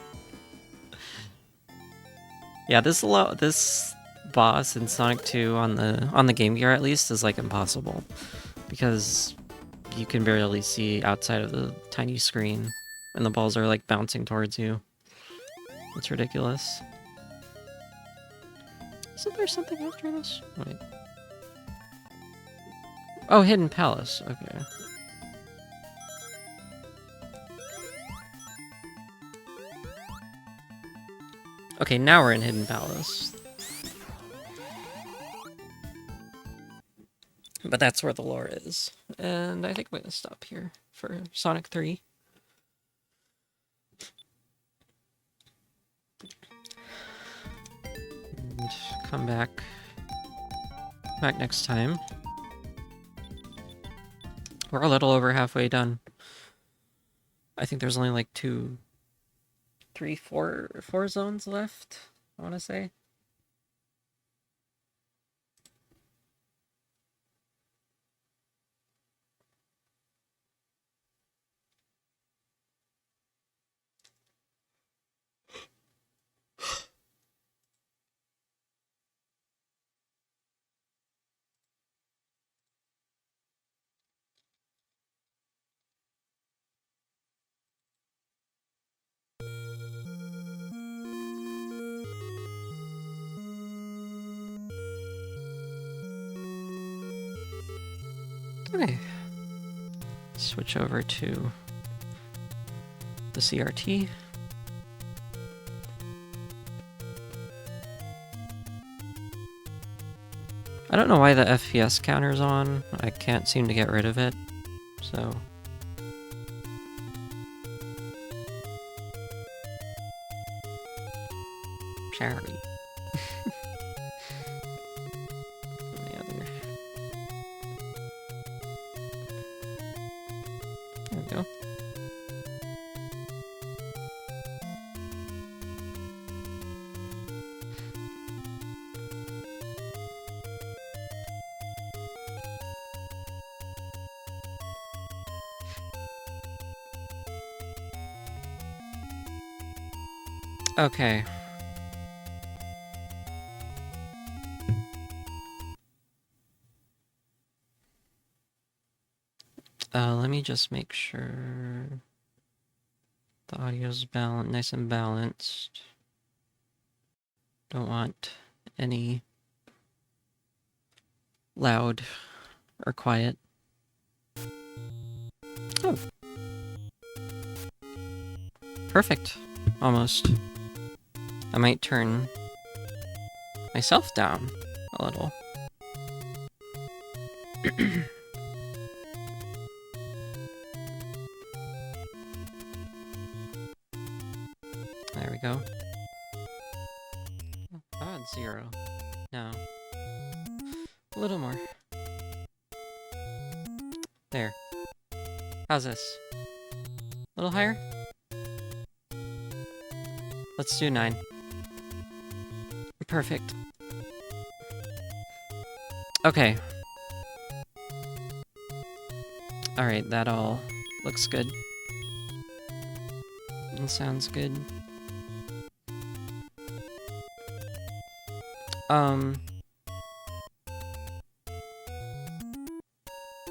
Yeah, this boss in Sonic 2 on the Game Gear at least is like impossible because you can barely see outside of the tiny screen and the balls are like bouncing towards you. It's ridiculous. Isn't there something after this? Wait. Oh, Hidden Palace. Okay. Okay, now we're in Hidden Palace. But that's where the lore is. And I think I'm gonna stop here for Sonic 3. And come back next time. We're a little over halfway done. I think there's only like 4 zones left, I want to say. Okay. Switch over to the CRT. I don't know why the FPS counter's on. I can't seem to get rid of it, so... Sorry. The other... There we go. Okay. Let me just make sure the audio's nice and balanced. Don't want any loud or quiet. Oh. Perfect. Almost. I might turn myself down a little. There we go. Oh, it's 0. No. A little more. There. How's this? A little higher? Let's do 9. Perfect. Okay. Alright, that all looks good. And sounds good.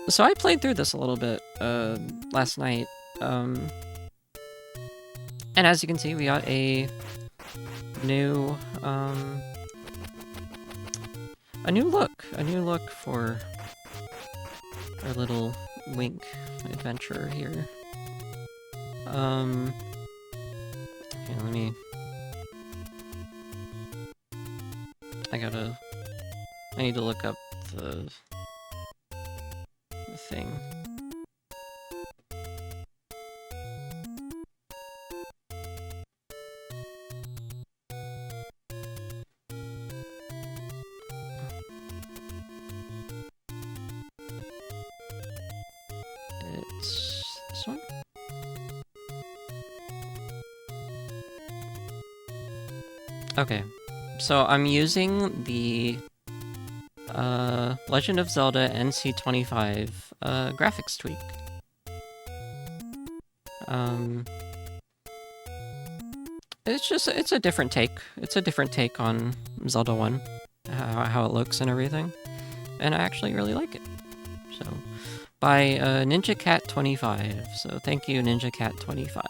So I played through this a little bit, last night, and as you can see, we got a new look for our little Link adventure here. Here, I need to look up the thing. It's this one? Okay, so I'm using the Legend of Zelda NC25 graphics tweak. It's a different take. It's a different take on Zelda 1, how it looks and everything, and I actually really like it. So, by Ninja Cat 25. So thank you, Ninja Cat 25.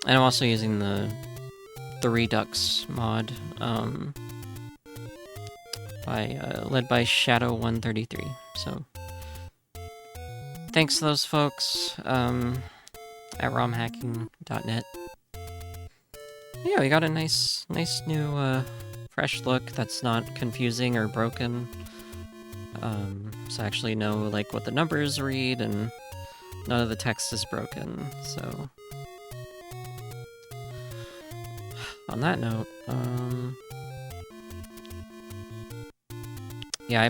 And I'm also using the Redux mod, led by Shadow 133. So thanks to those folks at romhacking.net. Yeah, we got a nice new fresh look that's not confusing or broken. So I actually know like what the numbers read, and none of the text is broken. So on that note, yeah, I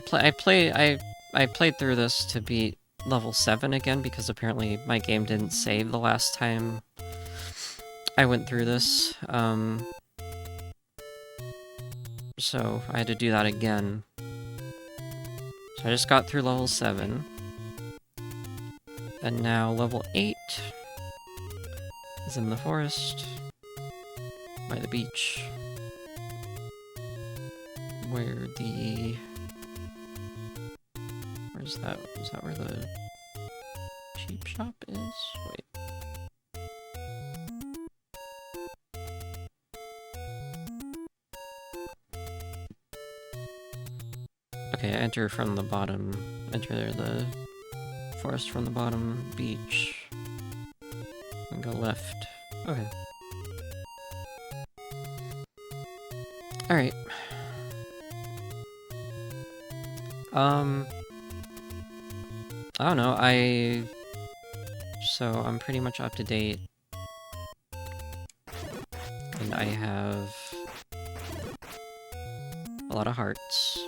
played through this to beat level 7 again, because apparently my game didn't save the last time I went through this. So I had to do that again. So I just got through level 7. And now level 8 is in the forest by the beach, where the... Where's that? Is that where the cheap shop is? Wait. Okay, enter from the bottom. Enter the forest from the bottom beach. And go left. Okay. Alright. I don't know, So, I'm pretty much up to date. And I have a lot of hearts.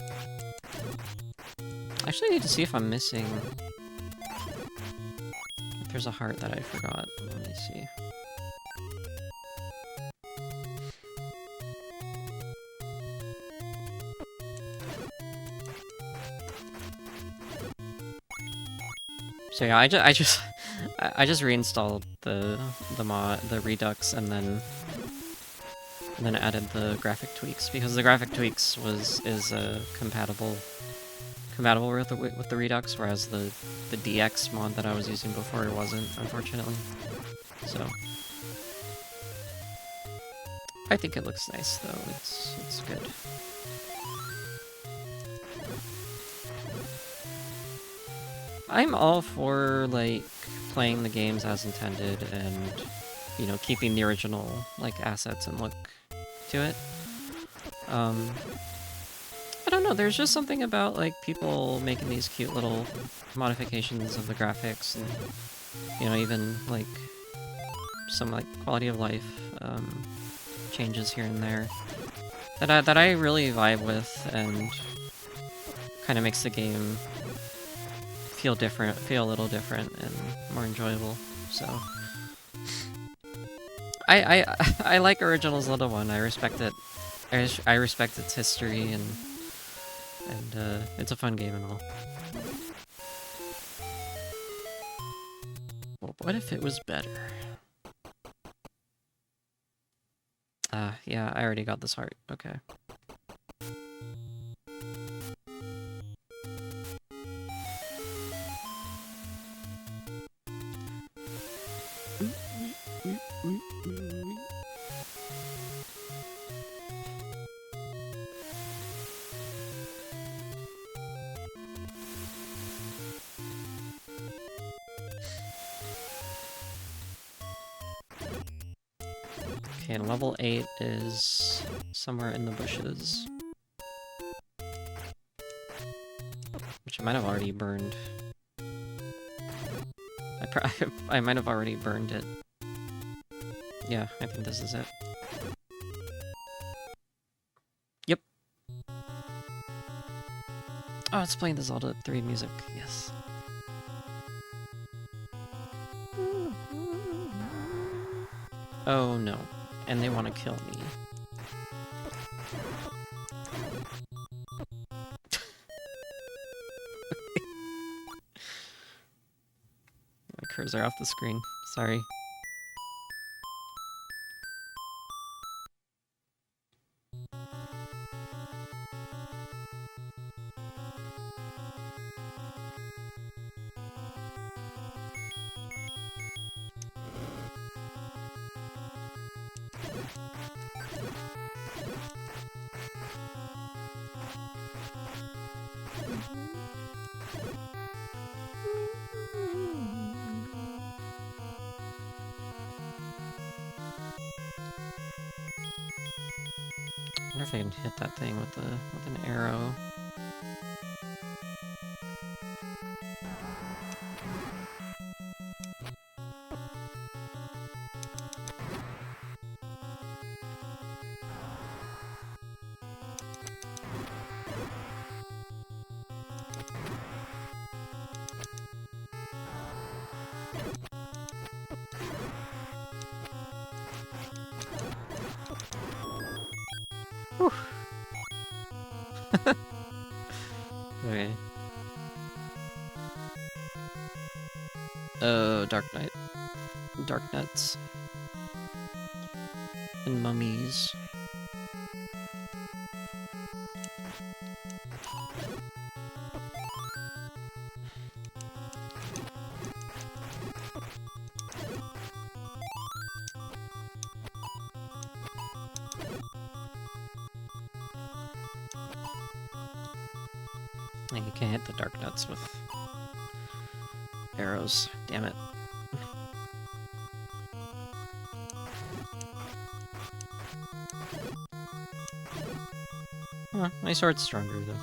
I actually need to see if I'm missing... if there's a heart that I forgot. Let me see. So yeah, I just reinstalled the Redux and then added the graphic tweaks because the graphic tweaks is compatible with the Redux, whereas the DX mod that I was using before wasn't, unfortunately. So I think it looks nice though. It's good. I'm all for, like, playing the games as intended and, you know, keeping the original, like, assets and look to it. I don't know, there's just something about, like, people making these cute little modifications of the graphics and, you know, even, like, some, like, quality of life, changes here and there that I really vibe with and kind of makes the game feel a little different and more enjoyable. So I like original Zelda 1. I respect it. I respect its history and it's a fun game and all. Well, what if it was better? Yeah, I already got this heart. Okay. Okay, and level 8 is somewhere in the bushes. Which I might have already burned. I might have already burned it. Yeah, I think this is it. Yep. Oh, it's playing the Zelda 3 music. Yes. Oh no. And they want to kill me. My cursor off the screen. Sorry. I wonder if I can hit that thing with an arrow. Whew. Okay. Oh, Dark Knight. Dark Nuts. And mummies. And you can't hit the dark nuts with arrows. Damn it. Huh, my sword's stronger though.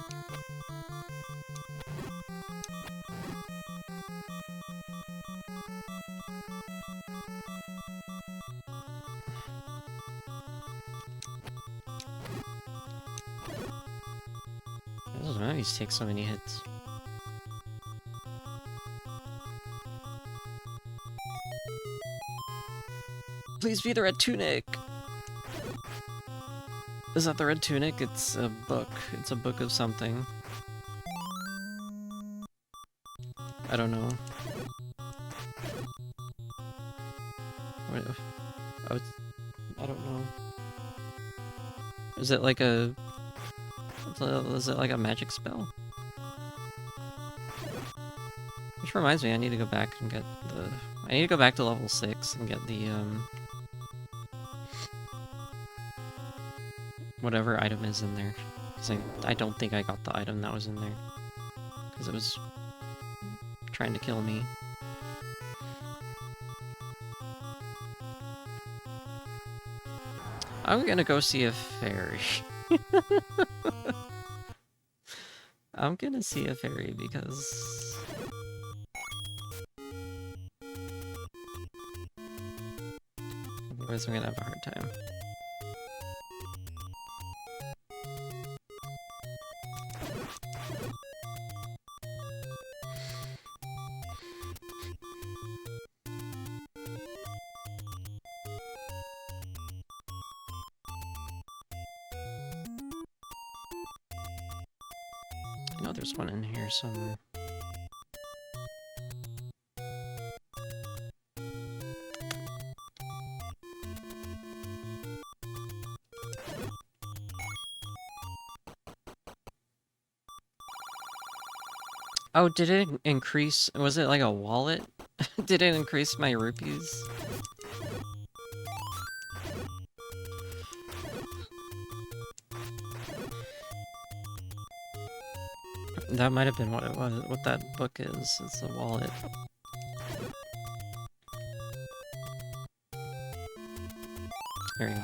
Those enemies take so many hits. Please be the red tunic! Is that the red tunic? It's a book. It's a book of something. I don't know. What? Oh, I don't know. Is it like a... Is it like a magic spell? Which reminds me, I need to go back and get the... I need to go back to level 6 and get the, whatever item is in there. Because I don't think I got the item that was in there. Because it was trying to kill me. I'm gonna go see a fairy. I'm gonna see a fairy because... otherwise I'm gonna have a hard time. I know there's one in here somewhere. Oh, did it increase? Was it like a wallet? Did it increase my rupees? That might have been what it was. What that book is. It's a wallet. There you go.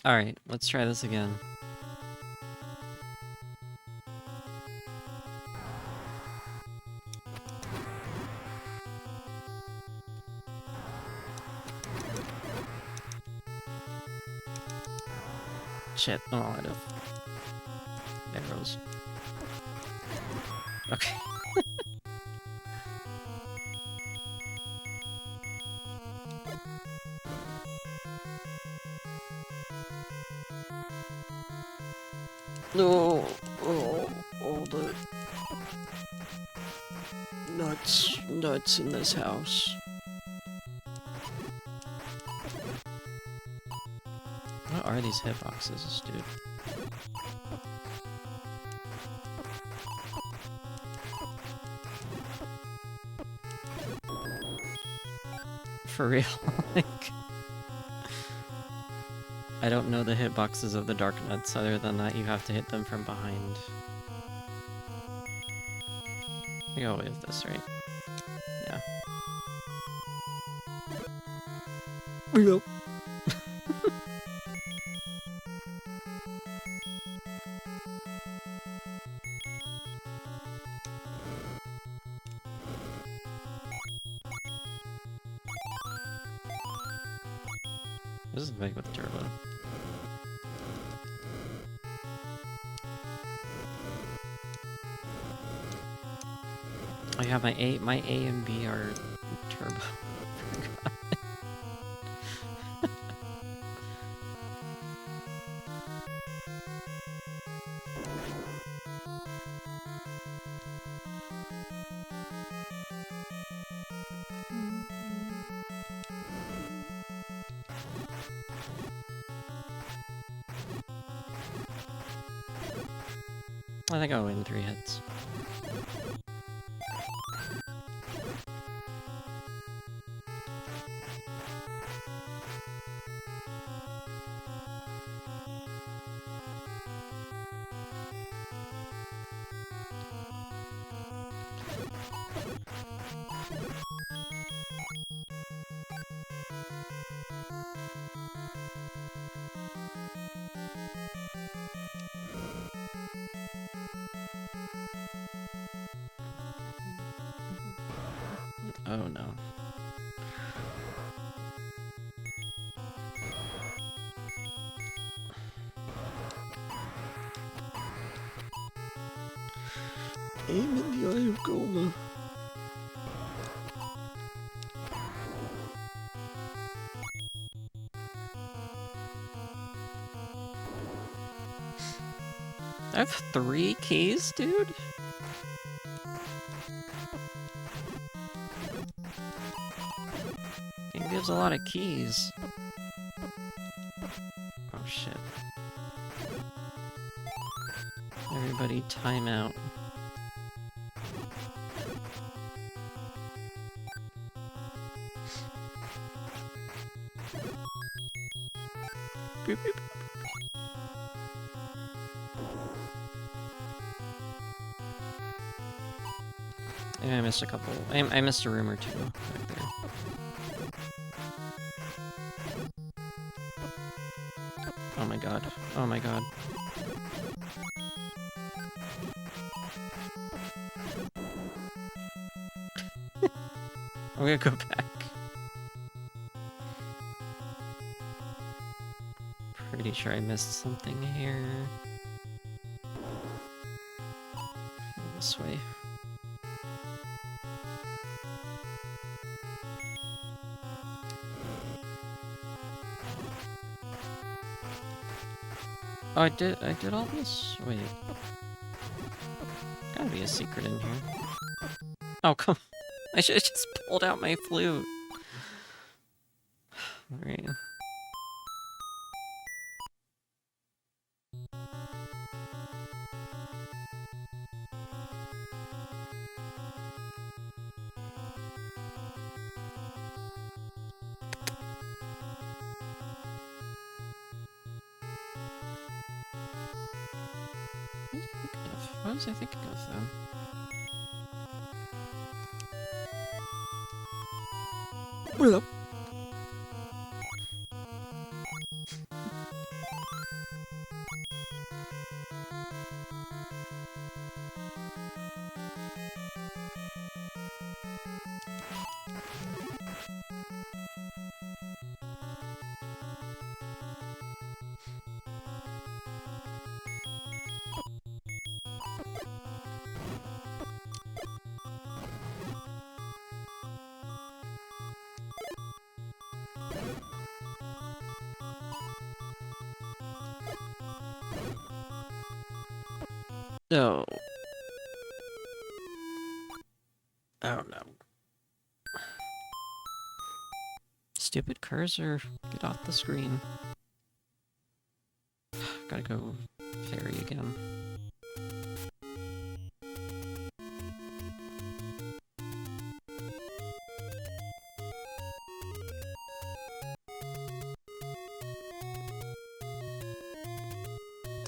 Alright, let's try this again. Shit, I'm all out of arrows. Okay. No, all the nuts in this house. What are these hitboxes, dude? For real, like... I don't know the hitboxes of the dark nuts, other than that you have to hit them from behind. I go with this, right? Yeah. Yep. This is big with turbo. yeah, my A and B are turbo. I think I'll win 3 hits. Oh no. Aim in the eye of Goma. I have 3 keys, dude? Game gives a lot of keys. Oh shit. Everybody time out. Boop, boop. I missed a couple. I missed a room or two back there. Oh my god. Oh my god. I'm gonna go back. Pretty sure I missed something here. This way. Oh, I did all this? Wait. Gotta be a secret in here. Oh, come. I should've just pulled out my flute. Alright. What was I thinking of, then? What up? So... oh no. Stupid cursor, get off the screen. Gotta go fairy again.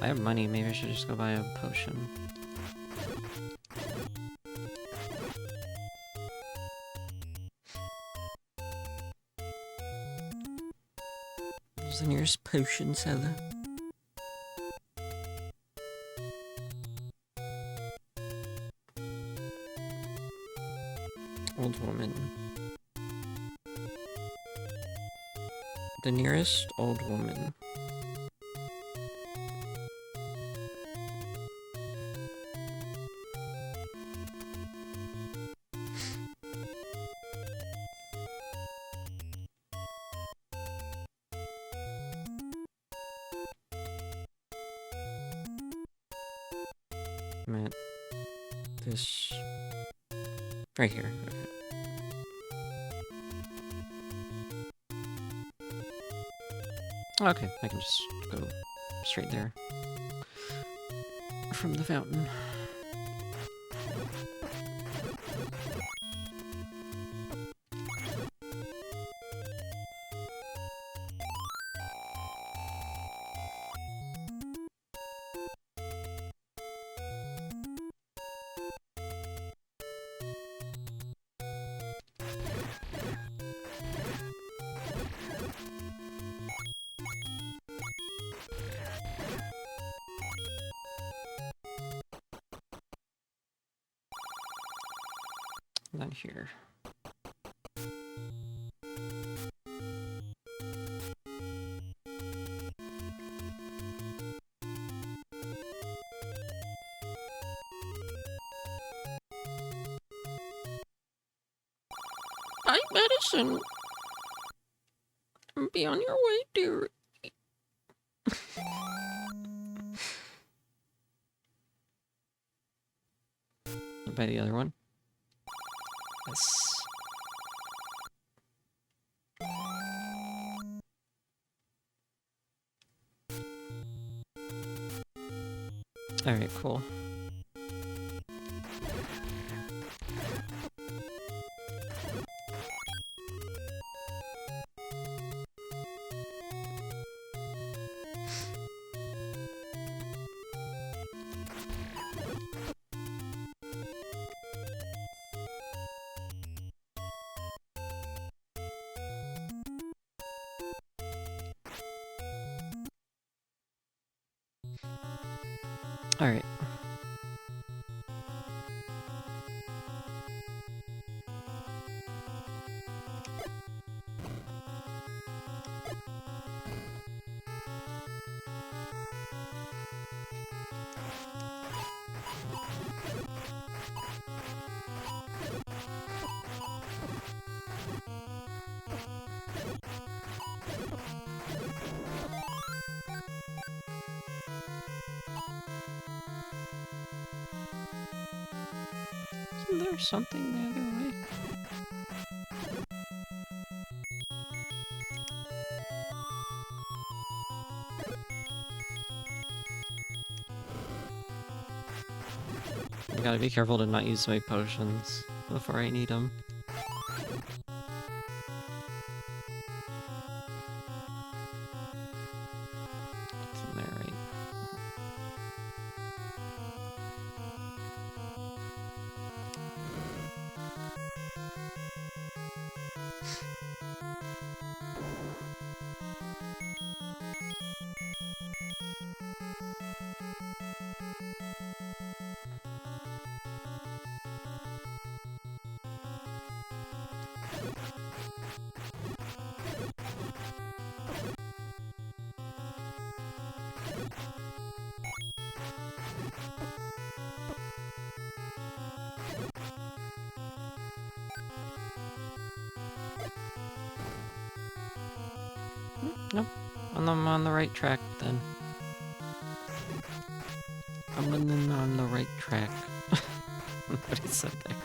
I have money, maybe I should just go buy a potion. Where's the nearest potion seller? Old woman. The nearest old woman. I'm at this... right here. Okay, I can just go straight there. From the fountain. Not here. Hi, Medicine. Be on your way, dear. By the other one. Yes. Alright, cool. Alright. Isn't there something the other way? I gotta be careful to not use my potions before I need them. It's in there, right? Nope. I'm on the right track then. I'm on the right track. What he said there.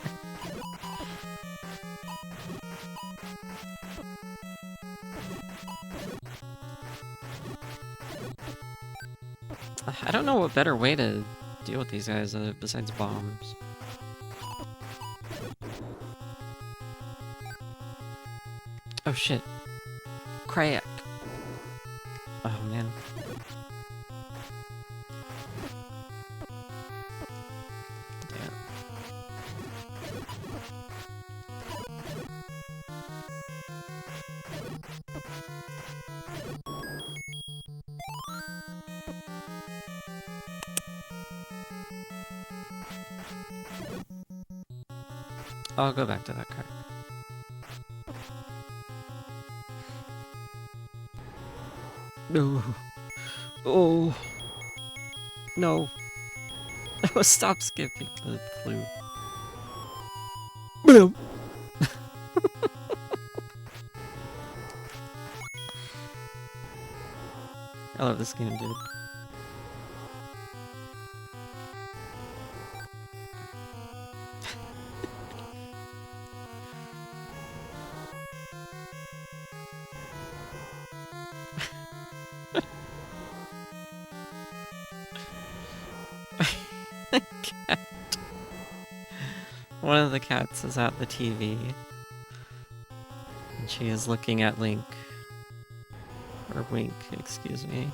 I don't know what better way to deal with these guys besides bombs. Oh shit. Crack. Oh man. Yeah. I'll go back to that card. No. Oh. No. Stop skipping the clue. Boom. I love this game, dude. One of the cats is at the TV. And she is looking at Link. Or Wink, excuse me.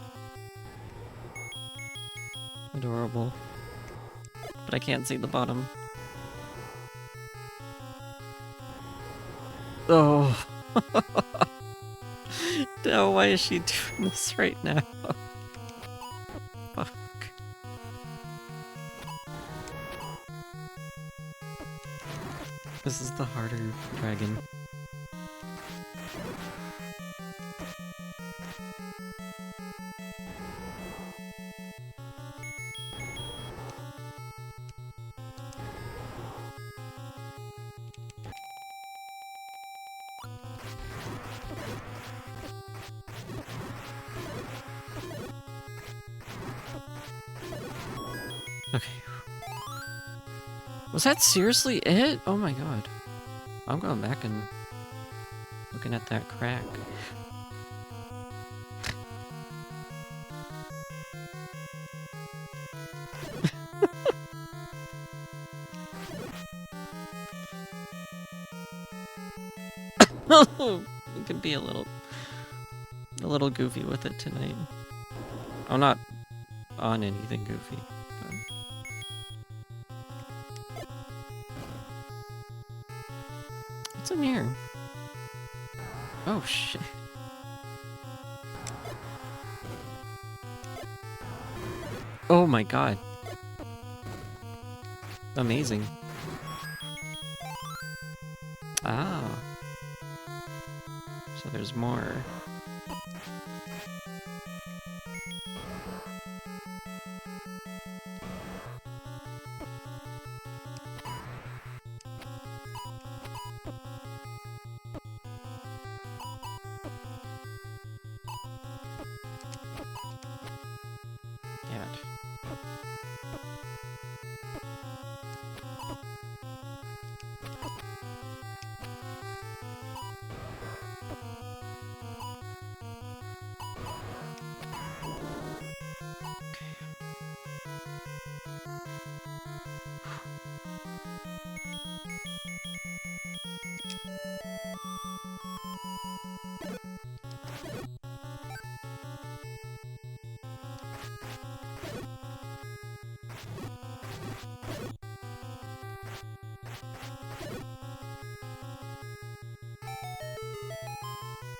Adorable. But I can't see the bottom. Oh. No, why is she doing this right now? Fuck. This is the harder dragon. Okay. Was that seriously it? Oh my god. I'm going back and looking at that crack. We can be a little goofy with it tonight. I'm not on anything goofy. What's in here? Oh shit. Oh my god. Amazing. Ah. So there's more.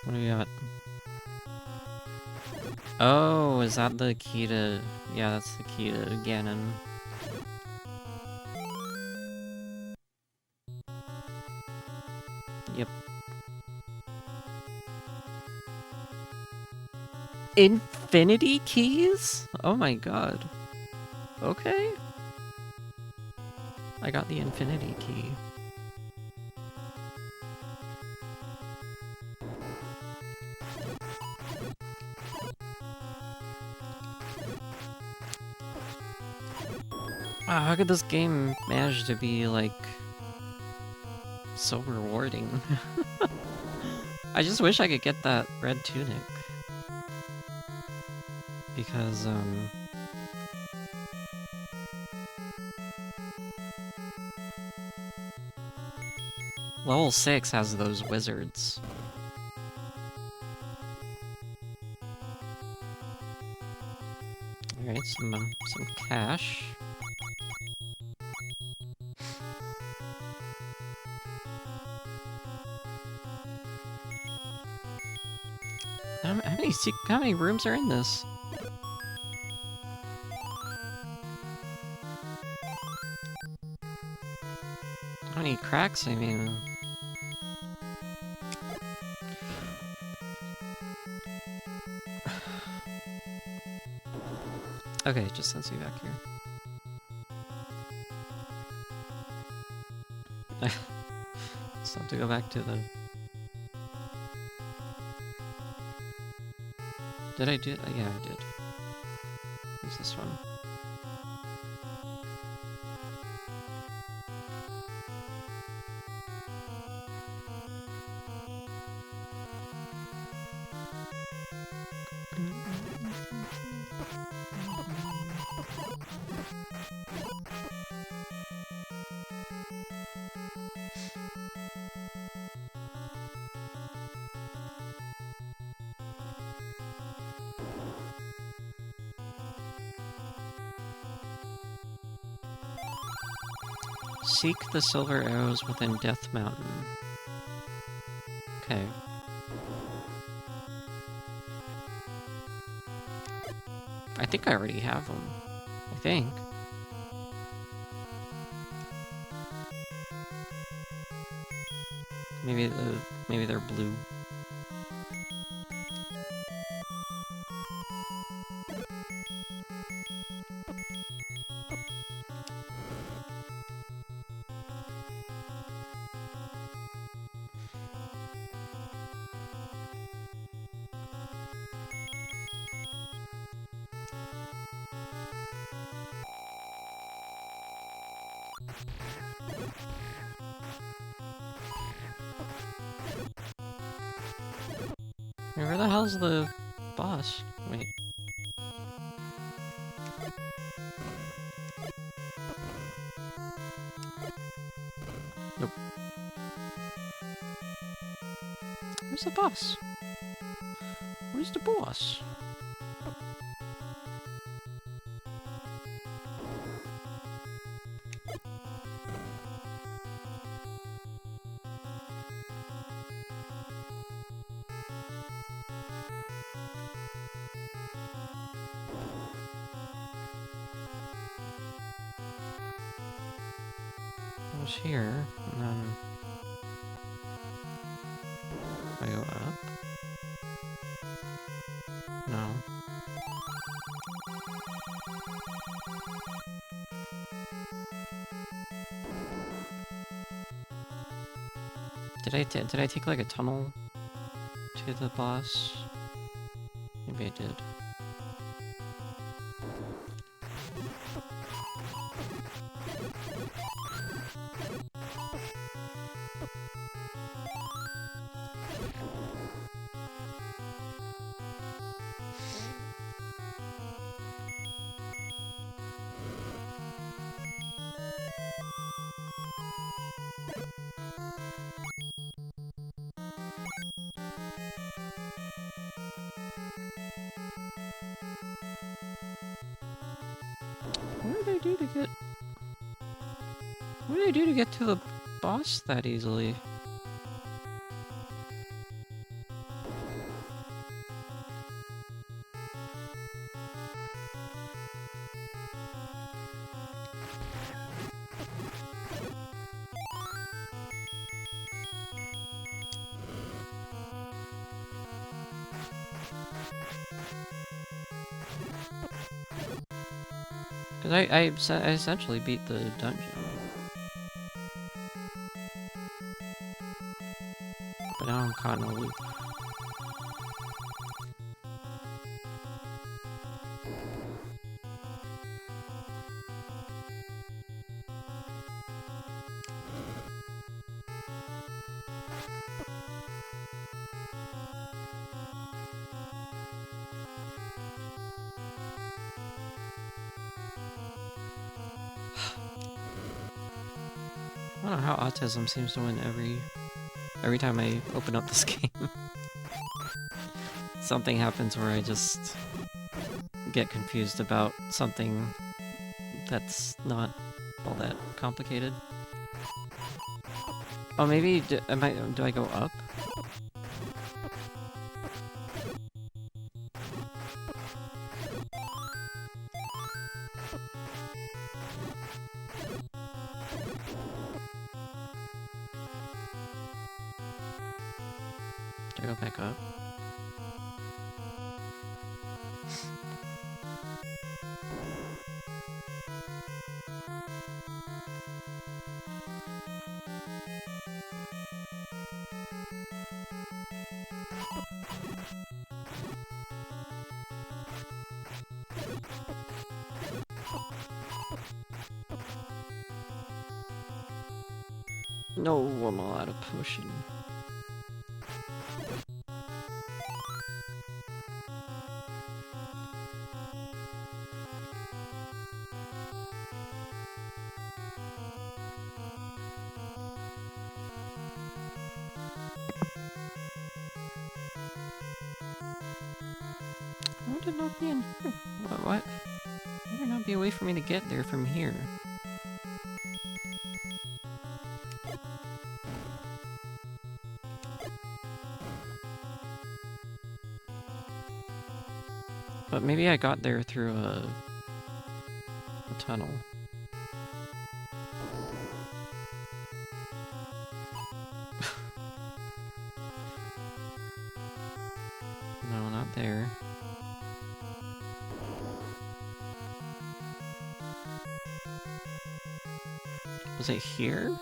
What do we got? Oh, is that the key to... Yeah, that's the key to Ganon. Yep. Infinity keys? Oh my god. Okay. I got the infinity key. Wow, how could this game manage to be, like, so rewarding? I just wish I could get that red tunic. Because, level 6 has those wizards. Alright, some cash. How many rooms are in this? How many cracks? I mean... Okay, just sends me back here. Still have to go back to the... Did I do it? Yeah, I did. Who's this one? Seek the silver arrows within Death Mountain. Okay. I think I already have them. I think. Maybe they're blue. Where the hell's the boss? Wait. Nope. Where's the boss? Where's the boss? I was here, and then I go up. No. Did I take like a tunnel to the boss? Maybe I did. What did I do to get... What did I do to get to the boss that easily? Because I essentially beat the dungeon. But now I'm caught in a loop. I don't know how autism seems to win every time I open up this game. Something happens where I just get confused about something that's not all that complicated. Oh, maybe do I go up? Do I go back up? No, I'm all out of potion. How did it not be in here? What? How would it not be a way for me to get there from here? But maybe I got there through a tunnel. No, not there. Was it here?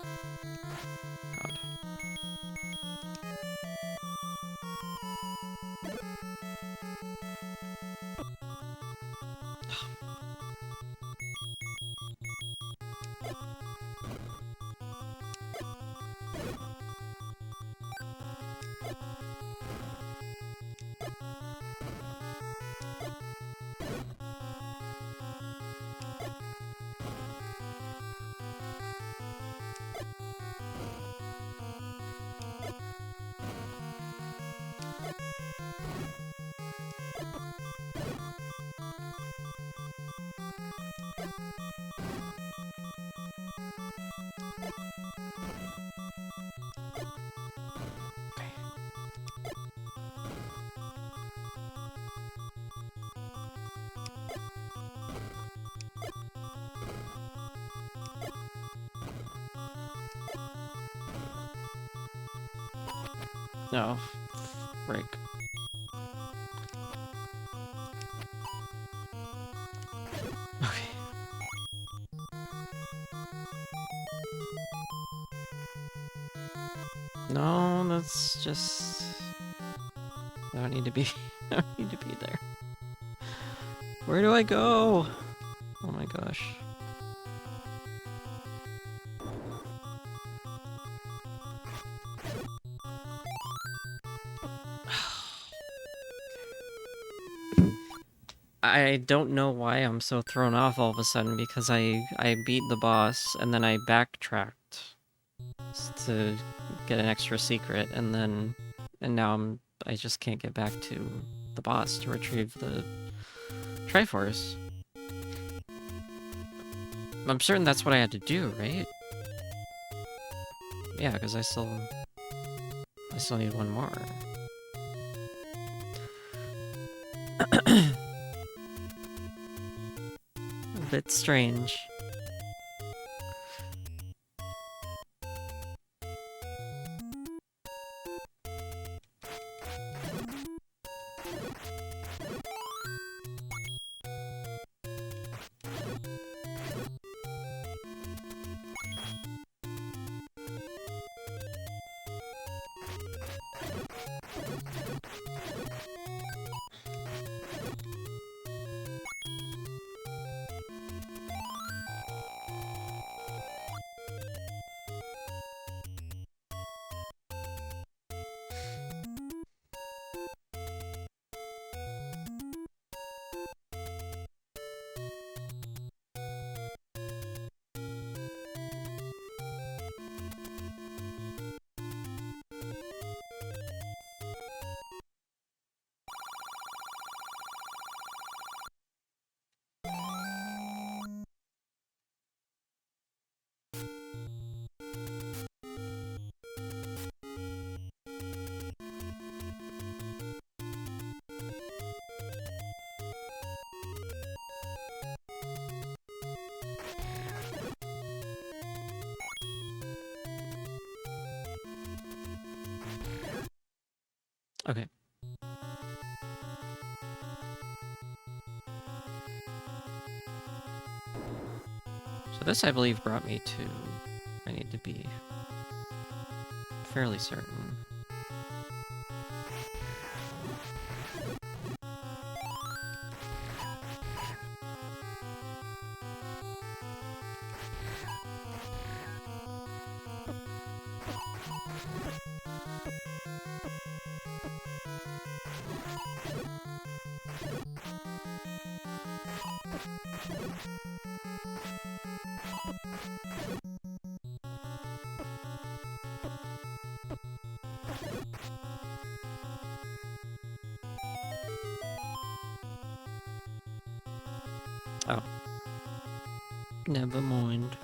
God. No. Break. Okay. No, that's just... I don't need to be... I don't need to be there. Where do I go? Oh my gosh. I don't know why I'm so thrown off all of a sudden, because I beat the boss, and then I backtracked to get an extra secret, and now I just can't get back to the boss to retrieve the Triforce. I'm certain that's what I had to do, right? Yeah, because I still need one more. A bit strange. Okay. So this, I believe, brought me to... I need to be fairly certain. Oh. Never mind.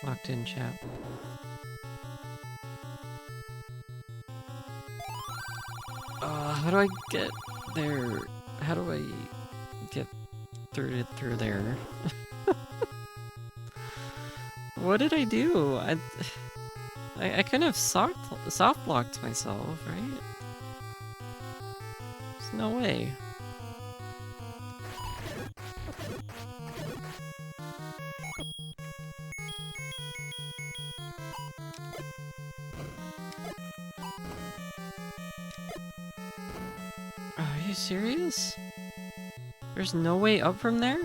Locked in chat. How do I get there? How do I get through there? What did I do? I kind of soft blocked myself, right? There's no way. Are you serious? There's no way up from there?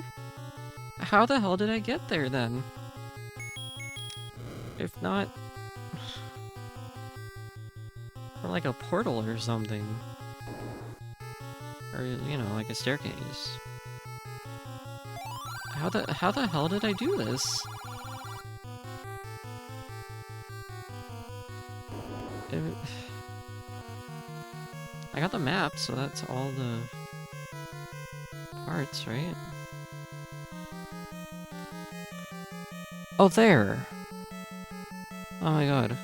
How the hell did I get there then? If not... from like a portal or something. Or, you know, like a staircase. How the hell did I do this? I got the map, so that's all the parts, right? Oh, there! Oh my god.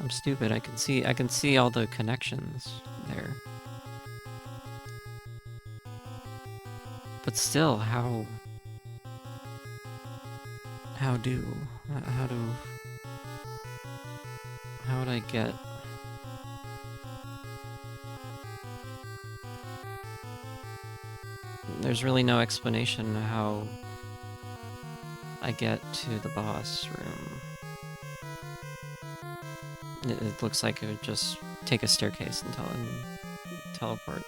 I'm stupid. I can see all the connections there. But still, how would I get... There's really no explanation how I get to the boss room. It looks like it would just take a staircase and teleport.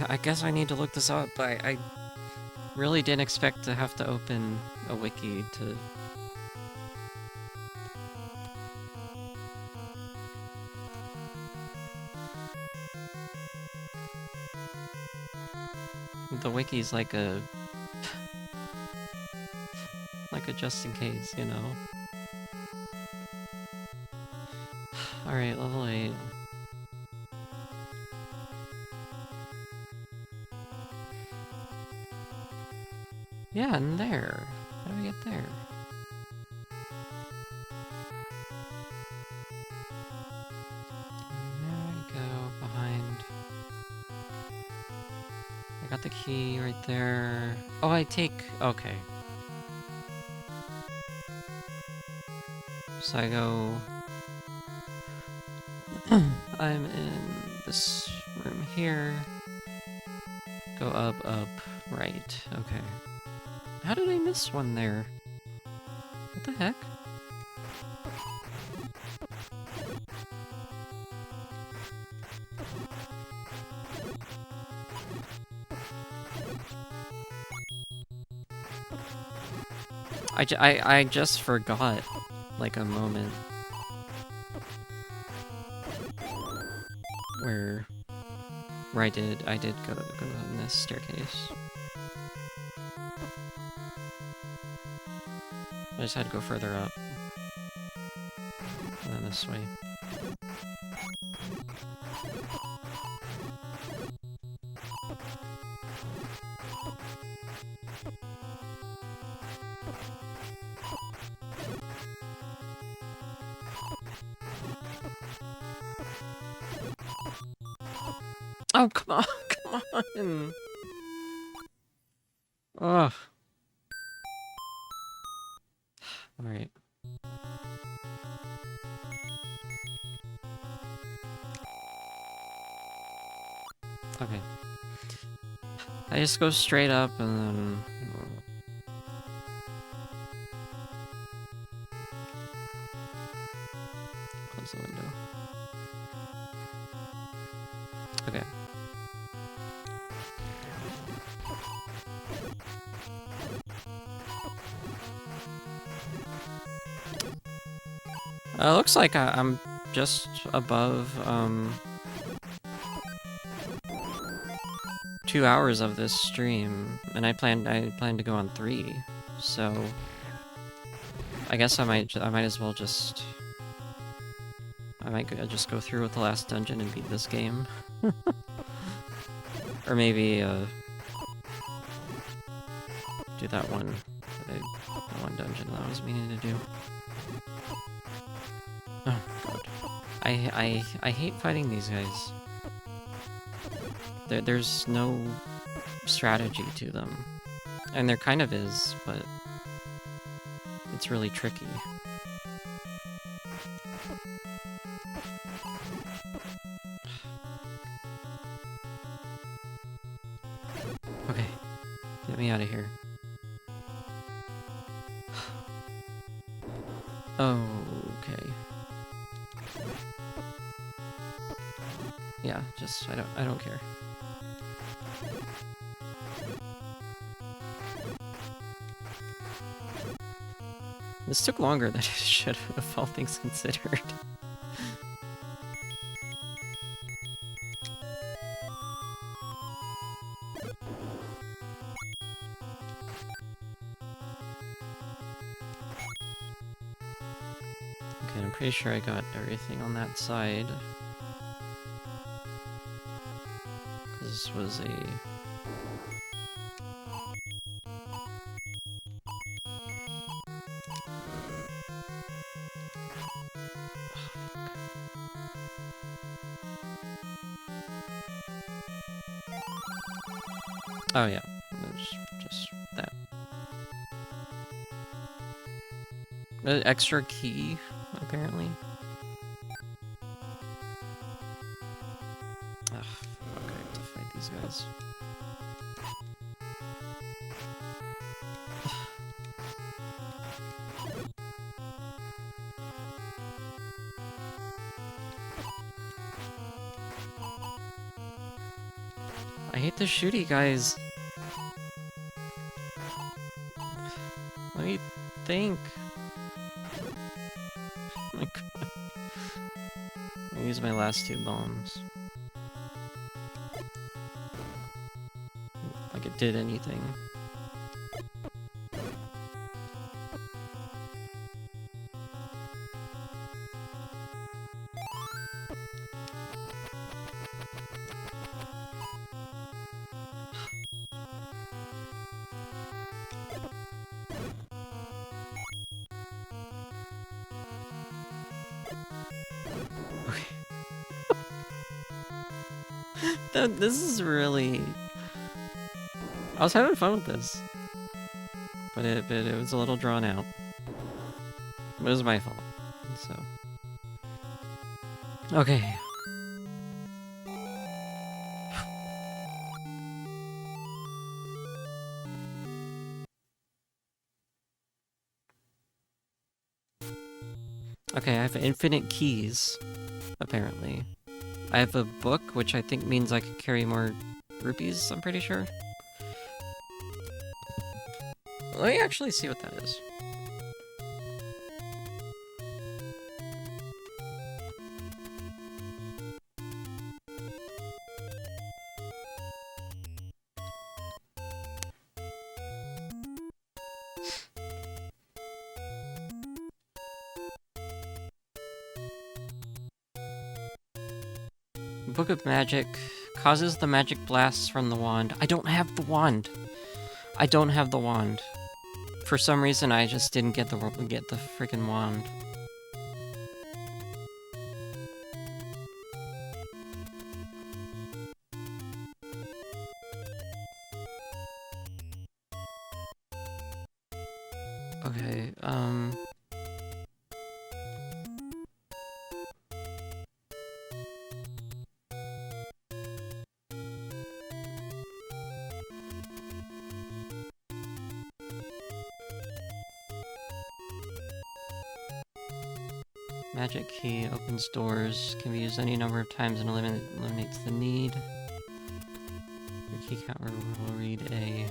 I guess I need to look this up, but I really didn't expect to have to open a wiki to... The wiki's like a... like a just in case, you know? Alright, level 8. Yeah, and there. How do we get there? There we go, behind. I got the key right there. Oh, I take... okay. So I go... I'm in this room here. Go up, right. Okay. How did I miss one there? What the heck? I just forgot, like, a moment where I did go in this staircase. I just had to go further up. And then this way. Oh, come on, come on! Ugh. Alright. Okay. I just go straight up and then... close the window. Okay. Looks like I'm just above, 2 hours of this stream, and I plan to go on 3, so I guess I might as well just just go through with the last dungeon and beat this game. Or maybe do that one dungeon that I was meaning to do. Oh god. I hate fighting these guys. There's no strategy to them. And there kind of is, but it's really tricky. Okay. Get me out of here. Okay. Yeah, just I don't care. This took longer than it should have, all things considered. Okay, I'm pretty sure I got everything on that side. This was a... Oh yeah, just that. An extra key, apparently. Ugh, fuck, I have to fight these guys. I hate the shooty guys. Let me think. Oh my god. I'll use my last 2 bombs. Like it did anything. This is really... I was having fun with this. But it was a little drawn out. It was my fault, so... Okay. Okay, I have infinite keys, apparently. I have a book, which I think means I could carry more rupees, I'm pretty sure. Let me actually see what that is. Book of Magic causes the magic blasts from the wand. I don't have the wand. I don't have the wand. For some reason, I just didn't get the freaking wand. Okay, magic key opens doors, can be used any number of times and eliminates the need. Your key counter will read a...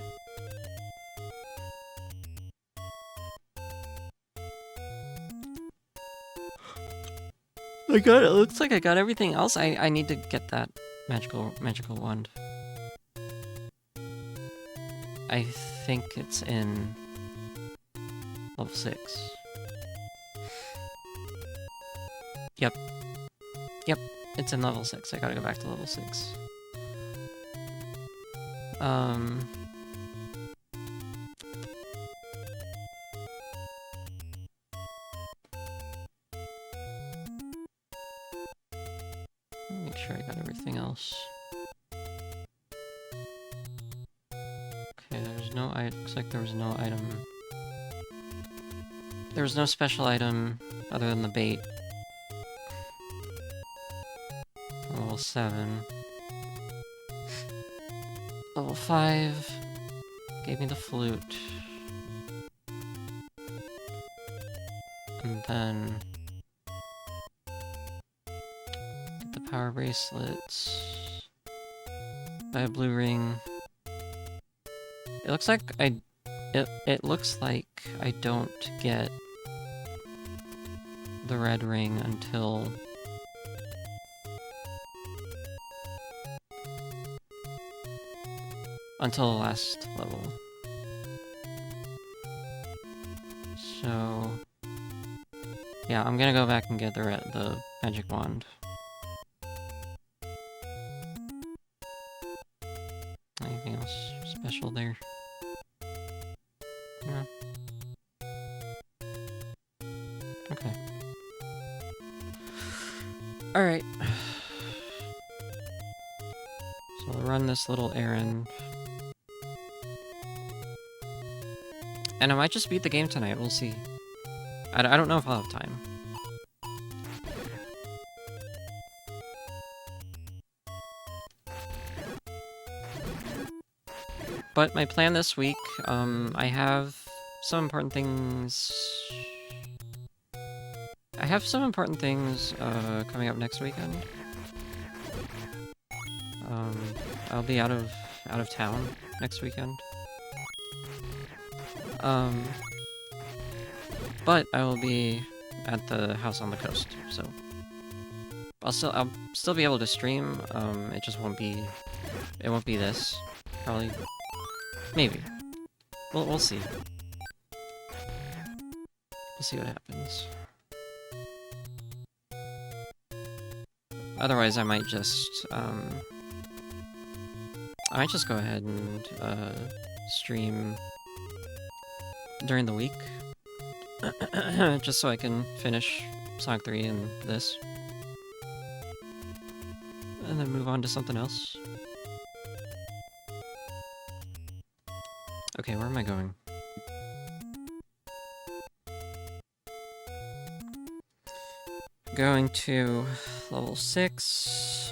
It looks like I got everything else. I need to get that magical wand. I think it's in level 6. Yep. Yep, it's in level 6. I gotta go back to level 6. Make sure I got everything else. Okay, there's no looks like there was no item. There was no special item other than the bait. Level 7. Level 5 gave me the flute. And then get the power bracelets. Buy a blue ring. It looks like it looks like I don't get the red ring until the last level. So yeah, I'm gonna go back and get the magic wand. Anything else special there? No. Okay. Alright. So I'll run this little errand. And I might just beat the game tonight, we'll see. I don't know if I'll have time. But my plan this week, I have some important things... coming up next weekend. I'll be out of town next weekend. But I will be at the house on the coast, so I'll still be able to stream. It just won't be this, probably. Maybe. We'll see. We'll see what happens. Otherwise, I might just go ahead and stream during the week, just so I can finish Sonic 3 and this, and then move on to something else. Okay, where am I going? Going to level 6,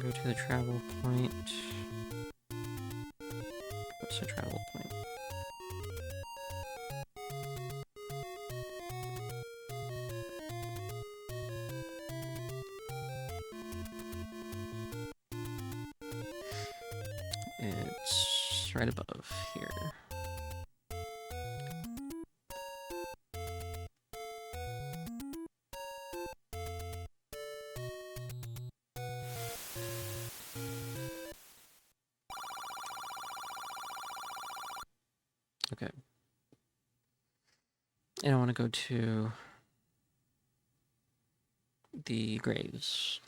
go to the travel point. What's the travel point? It's right above here. Okay. And I want to go to the graves.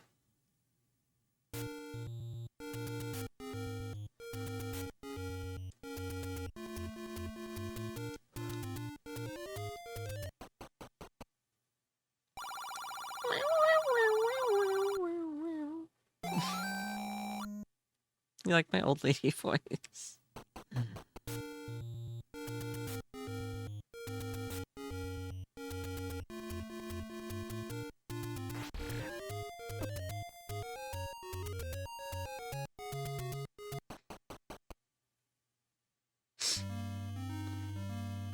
You like my old lady voice?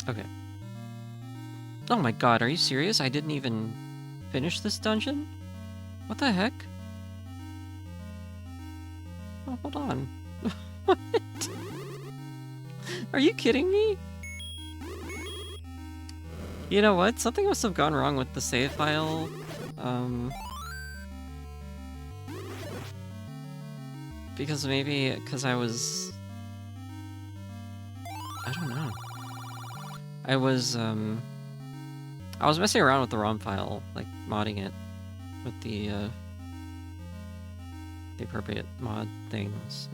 Okay. Oh my god, are you serious? I didn't even finish this dungeon? What the heck? Oh, hold on. What? Are you kidding me? You know what? Something must have gone wrong with the save file. Because maybe, because I was... I don't know. I was messing around with the ROM file, like, modding it with the appropriate mod things.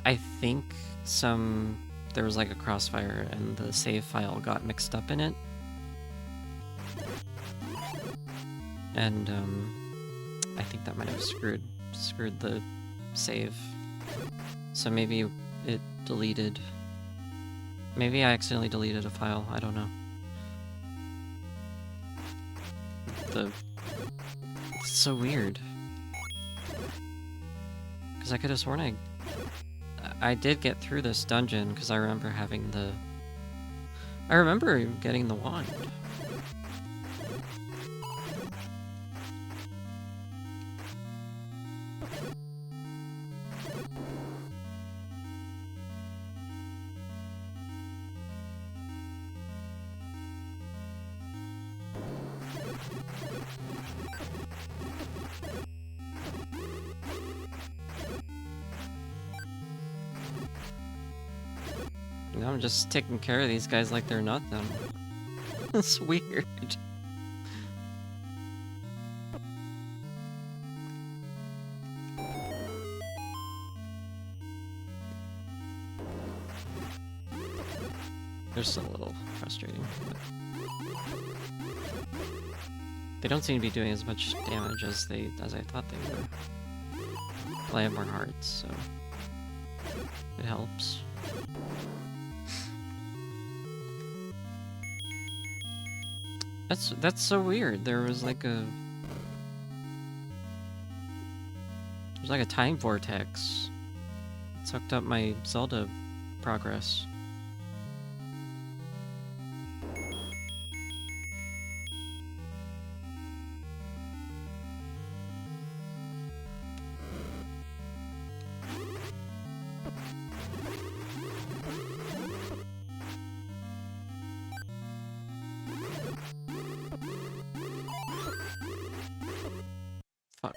I think there was like a crossfire and the save file got mixed up in it. And, I think that might have screwed the save. So maybe it deleted... Maybe I accidentally deleted a file, I don't know. It's so weird. Because I could have sworn I did get through this dungeon, because I remember having the... I remember getting the wand. Now I'm just taking care of these guys like they're nothing. It's weird. They're still a little frustrating, but they don't seem to be doing as much damage as I thought they were. Well, I have more hearts, so it helps. That's so weird. There's like a time vortex. It sucked up my Zelda progress. Fuck.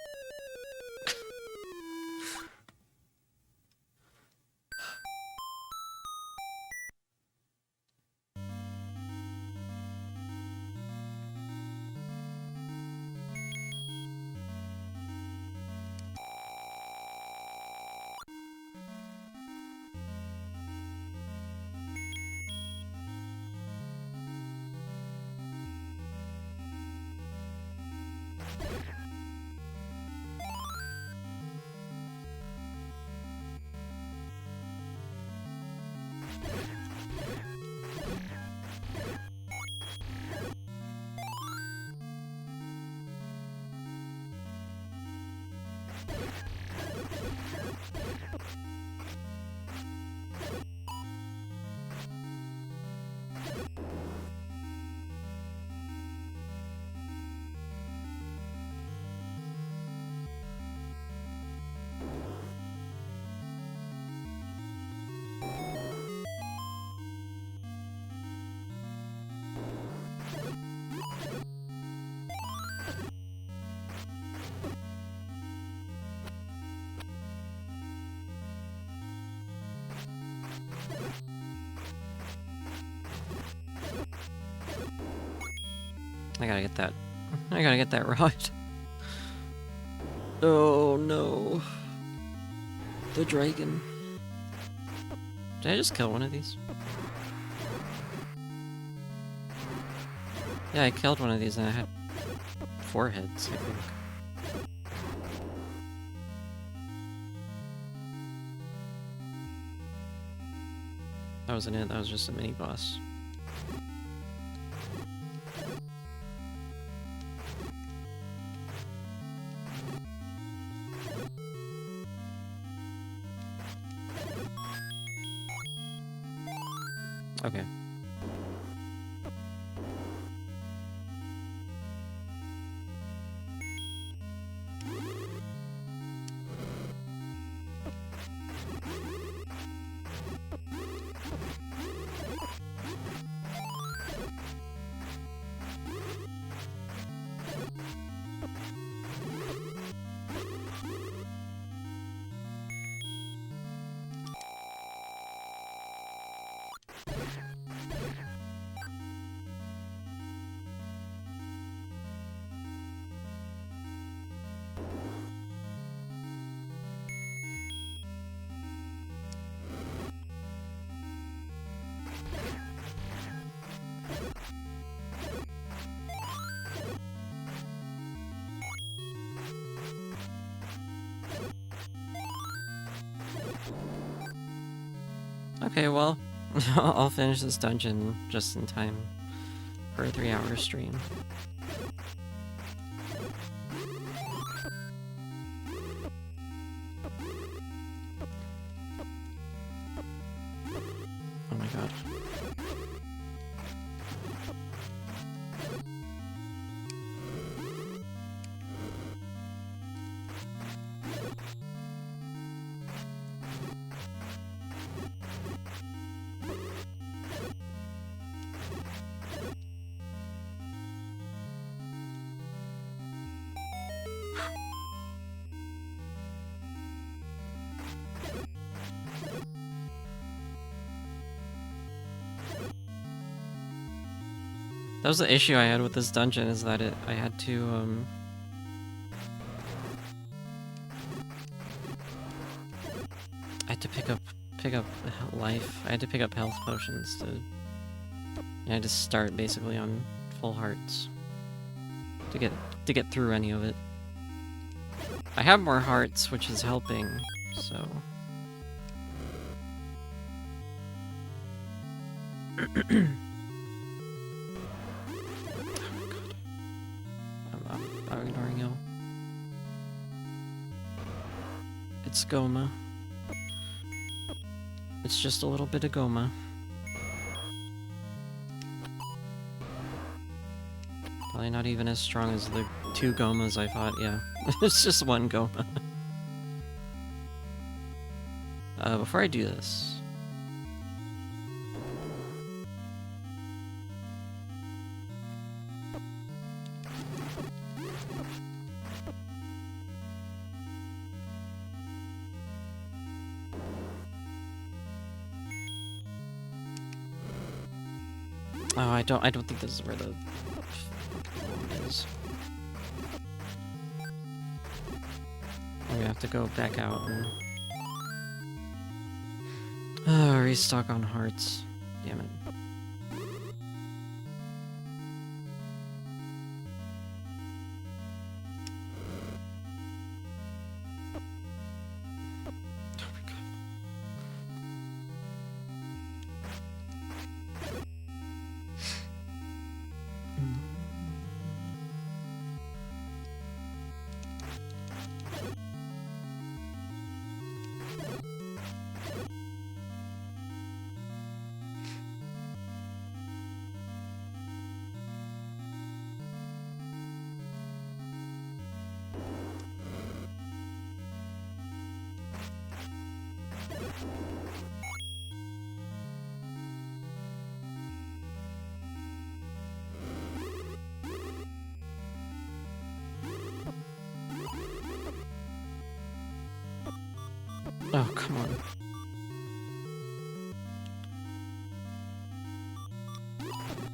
I gotta get that rod. Oh no. The dragon. Did I just kill one of these? Yeah, I killed one of these and I had 4 heads, I think. That wasn't it, that was just a mini boss. Okay. Okay, well, I'll finish this dungeon just in time for a 3-hour stream. Oh my god. That was the issue I had with this dungeon, is that I had to, I had to pick up life. I had to pick up health potions to... I had to start basically on full hearts to get through any of it. I have more hearts, which is helping, so... Oh my god. I'm ignoring you. It's Goma. It's just a little bit of Goma. Probably not even as strong as the 2 Gomas I fought, yeah. It's just 1 Goma. Before I do this... Oh, I don't think this is where the one is. I'm gonna have to go back out and restock on hearts. Damn it. Oh my god. Oh, come on.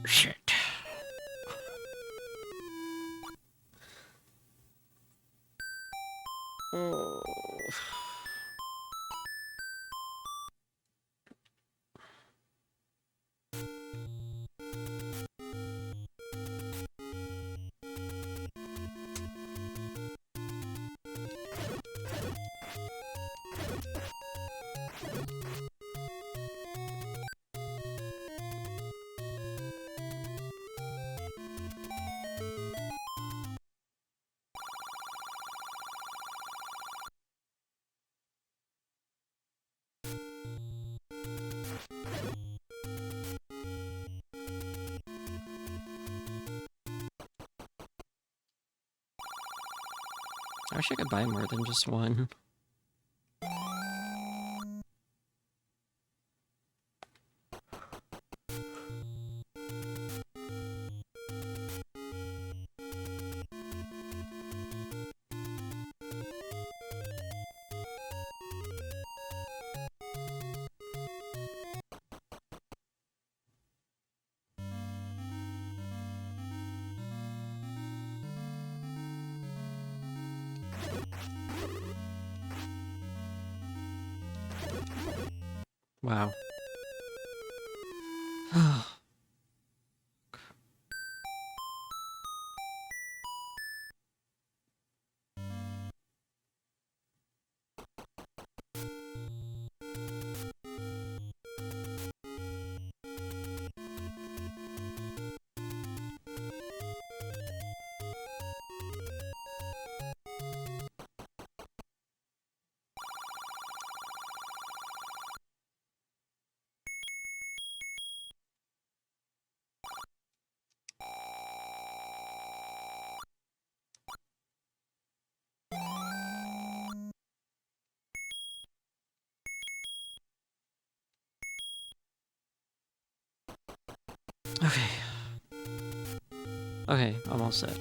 Shit. Oh. I wish I could buy more than just one. Wow. Okay. Okay, I'm all set.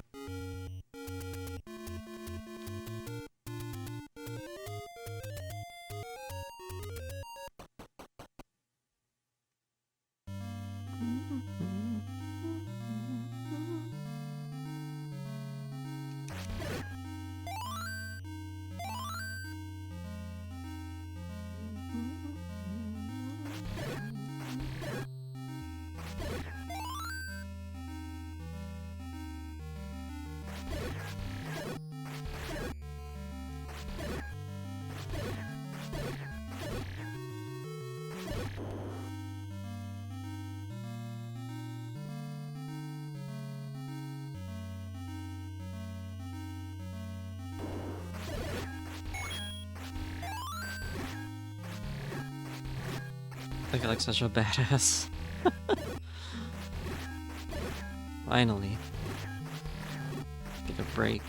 I feel like such a badass. Finally. Get a break.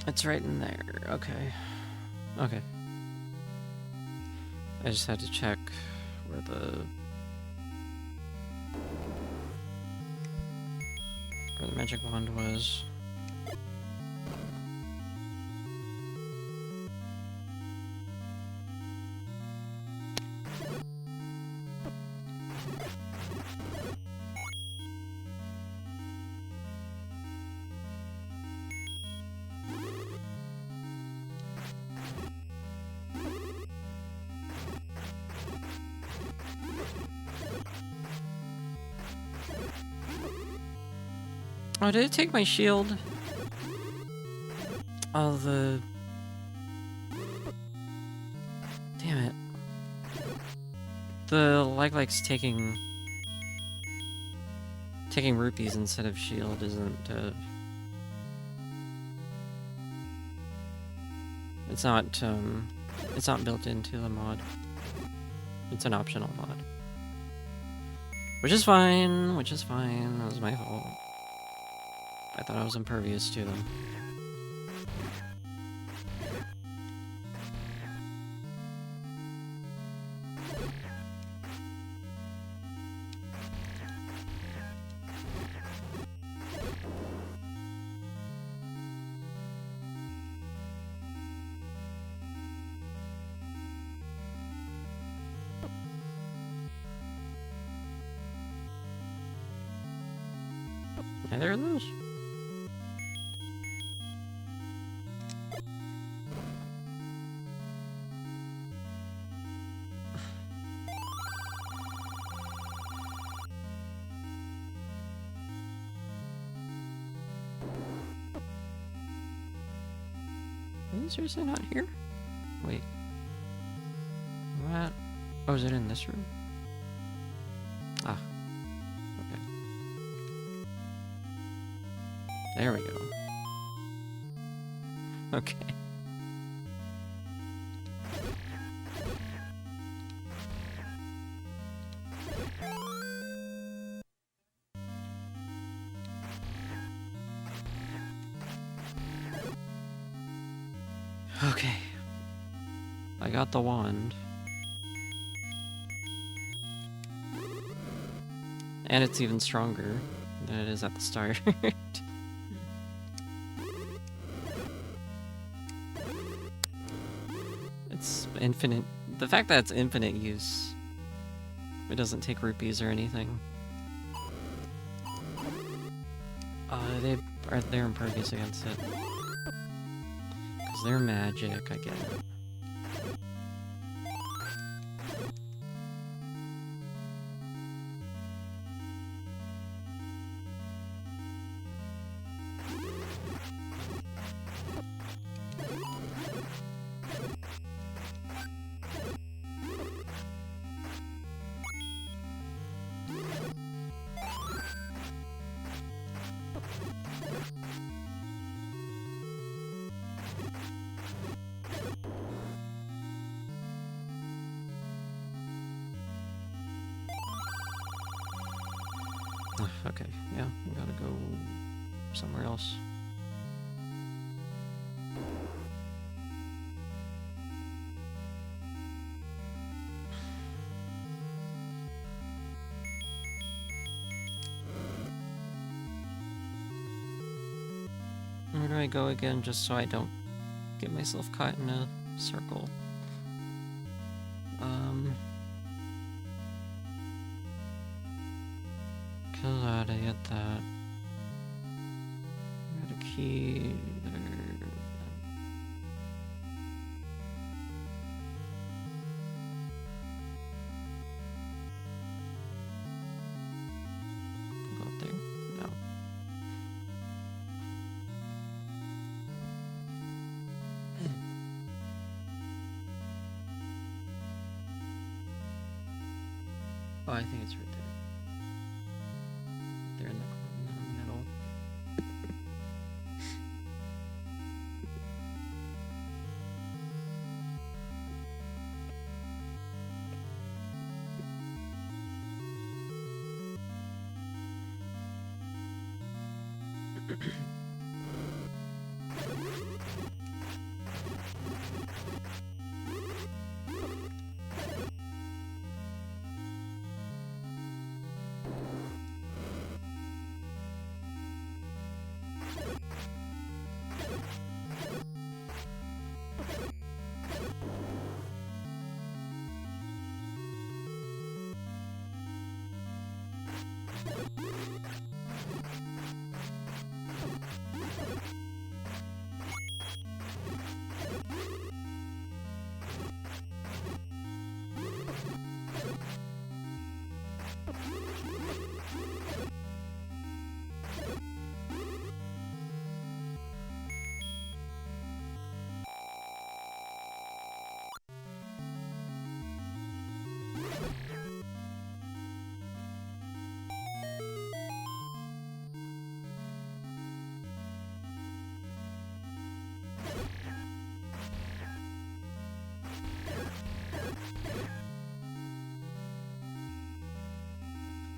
It's right in there. Okay. Okay. I just had to check where the magic wand was. Oh, did it take my shield? Oh, the... Damn it. The like taking rupees instead of shield isn't, it's not built into the mod. It's an optional mod. Which is fine, That was my fault. I thought I was impervious to them. Neither of those? Is it seriously not here? Wait. What? Oh, is it in this room? Ah. Okay. There we go. Okay. Okay. I got the wand. And it's even stronger than it is at the start. It's infinite. The fact that it's infinite use. It doesn't take rupees or anything. They're impervious against it. Because they're magic, I get it. Okay, yeah, we gotta go somewhere else. Where do I go again, just so I don't get myself caught in a circle? Cause I gotta get that. Got a key there. Go up there? No. Oh, I think it's right there. They're in the middle.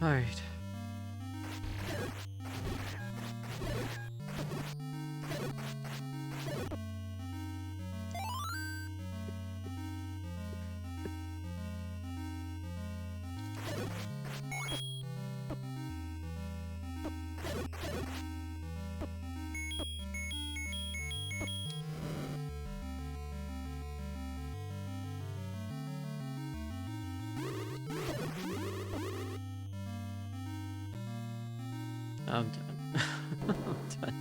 Alright. I'm done. I'm done.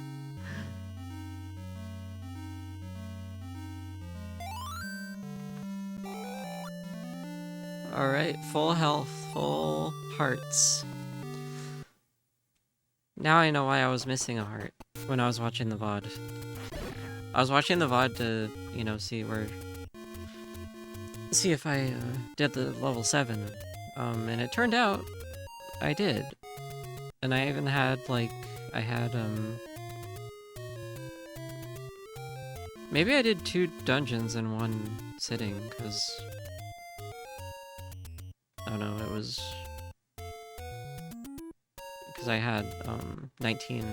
Alright, full health, full hearts. Now I know why I was missing a heart when I was watching the VOD. I was watching the VOD to, you know, see if I did the level 7. And it turned out I did. And I even had, like, maybe I did 2 dungeons in one sitting, because... I don't know, it was... Because I had, 19...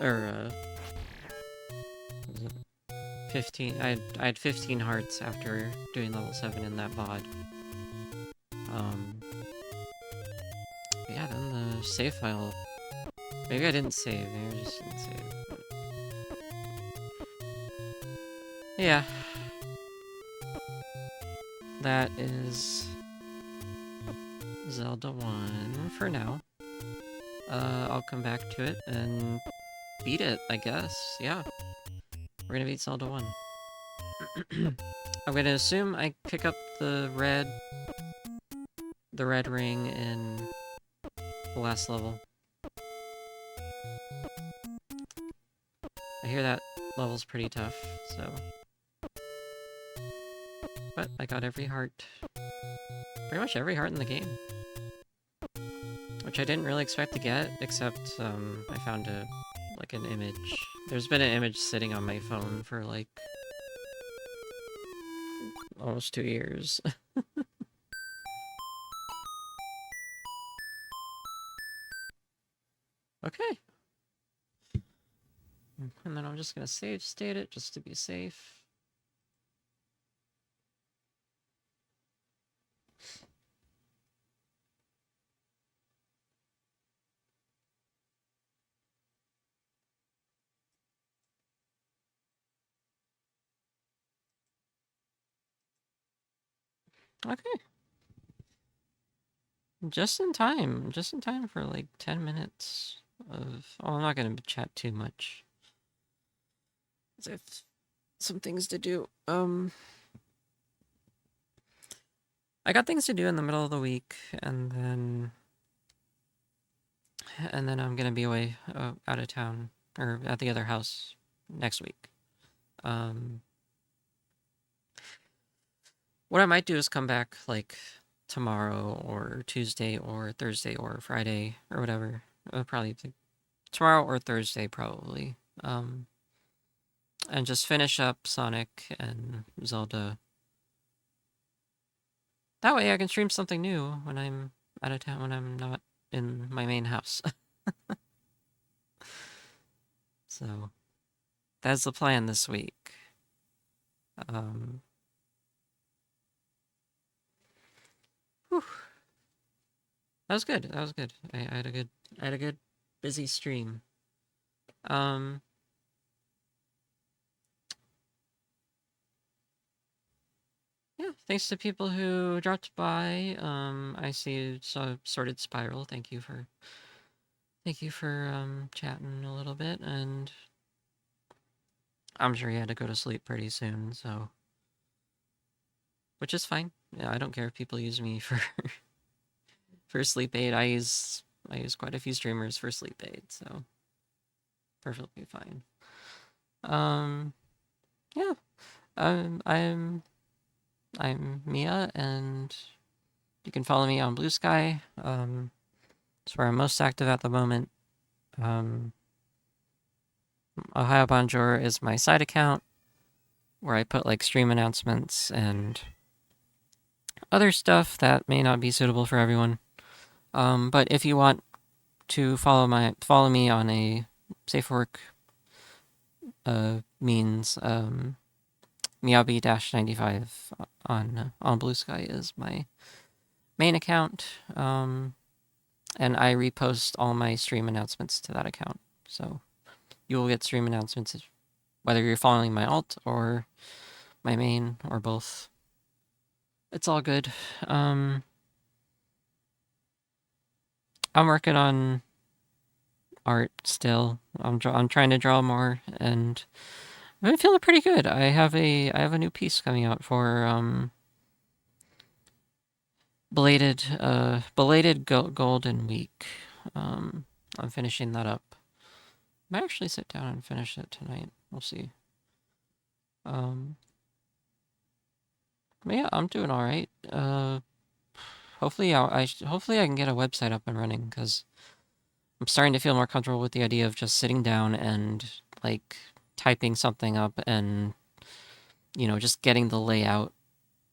Or, was it 15? I had 15 hearts after doing level 7 in that VOD. Yeah, then the save file... Maybe I didn't save, maybe I just didn't save. But... Yeah. That is... Zelda 1 for now. I'll come back to it and beat it, I guess. Yeah. We're gonna beat Zelda 1. I'm gonna assume I pick up the red ring in the last level. I hear that level's pretty tough, so... But I got every heart. Pretty much every heart in the game. Which I didn't really expect to get, except, I found an image. There's been an image sitting on my phone for, like... almost 2 years. Okay. And then I'm just gonna save state it, just to be safe. Okay. Just in time for like 10 minutes of... Oh, I'm not gonna chat too much. I have some things to do. I got things to do in the middle of the week, and then I'm gonna be away, out of town, or at the other house next week. What I might do is come back, like, tomorrow, or Tuesday, or Thursday, or Friday, or whatever. Probably tomorrow or Thursday, probably. And just finish up Sonic and Zelda. That way I can stream something new when I'm out of town, when I'm not in my main house. So, that's the plan this week. Whew. That was good. That was good. I had a good busy stream. Yeah, thanks to people who dropped by. I see you saw Sorted Spiral. Thank you for chatting a little bit, and I'm sure he had to go to sleep pretty soon, so, which is fine. Yeah, I don't care if people use me for for sleep aid. I use quite a few streamers for sleep aid, so perfectly fine. Yeah. I'm Mia, and you can follow me on Blue Sky. It's where I'm most active at the moment. Ohio Bonjour is my side account, where I put, like, stream announcements and other stuff that may not be suitable for everyone. But if you want to follow me on a safe work means, Miyabi-95 on Blue Sky is my main account. And I repost all my stream announcements to that account. So you will get stream announcements whether you're following my alt or my main or both. It's all good. I'm working on art still. I'm trying to draw more, and I've been feeling pretty good. I have a new piece coming out for Golden Week. I'm finishing that up. Might actually sit down and finish it tonight. We'll see. But yeah, I'm doing all right. Hopefully hopefully I can get a website up and running because I'm starting to feel more comfortable with the idea of just sitting down and like typing something up and just getting the layout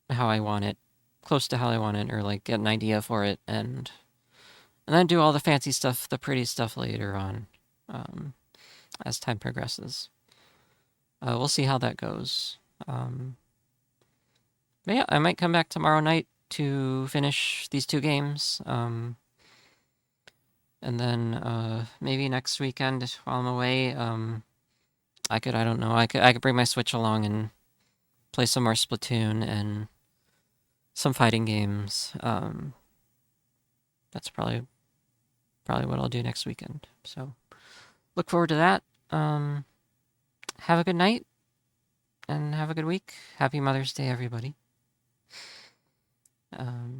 how I want it, close to how I want it, or like get an idea for it and then do all the fancy stuff, the pretty stuff later on, as time progresses. We'll see how that goes. But yeah, I might come back tomorrow night to finish these two games. And then maybe next weekend while I'm away, I don't know, I could bring my Switch along and play some more Splatoon and some fighting games. That's probably what I'll do next weekend. So look forward to that. Have a good night and have a good week. Happy Mother's Day, everybody.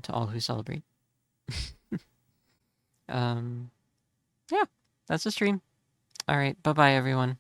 To all who celebrate. Yeah, that's the stream. All right, bye-bye, everyone.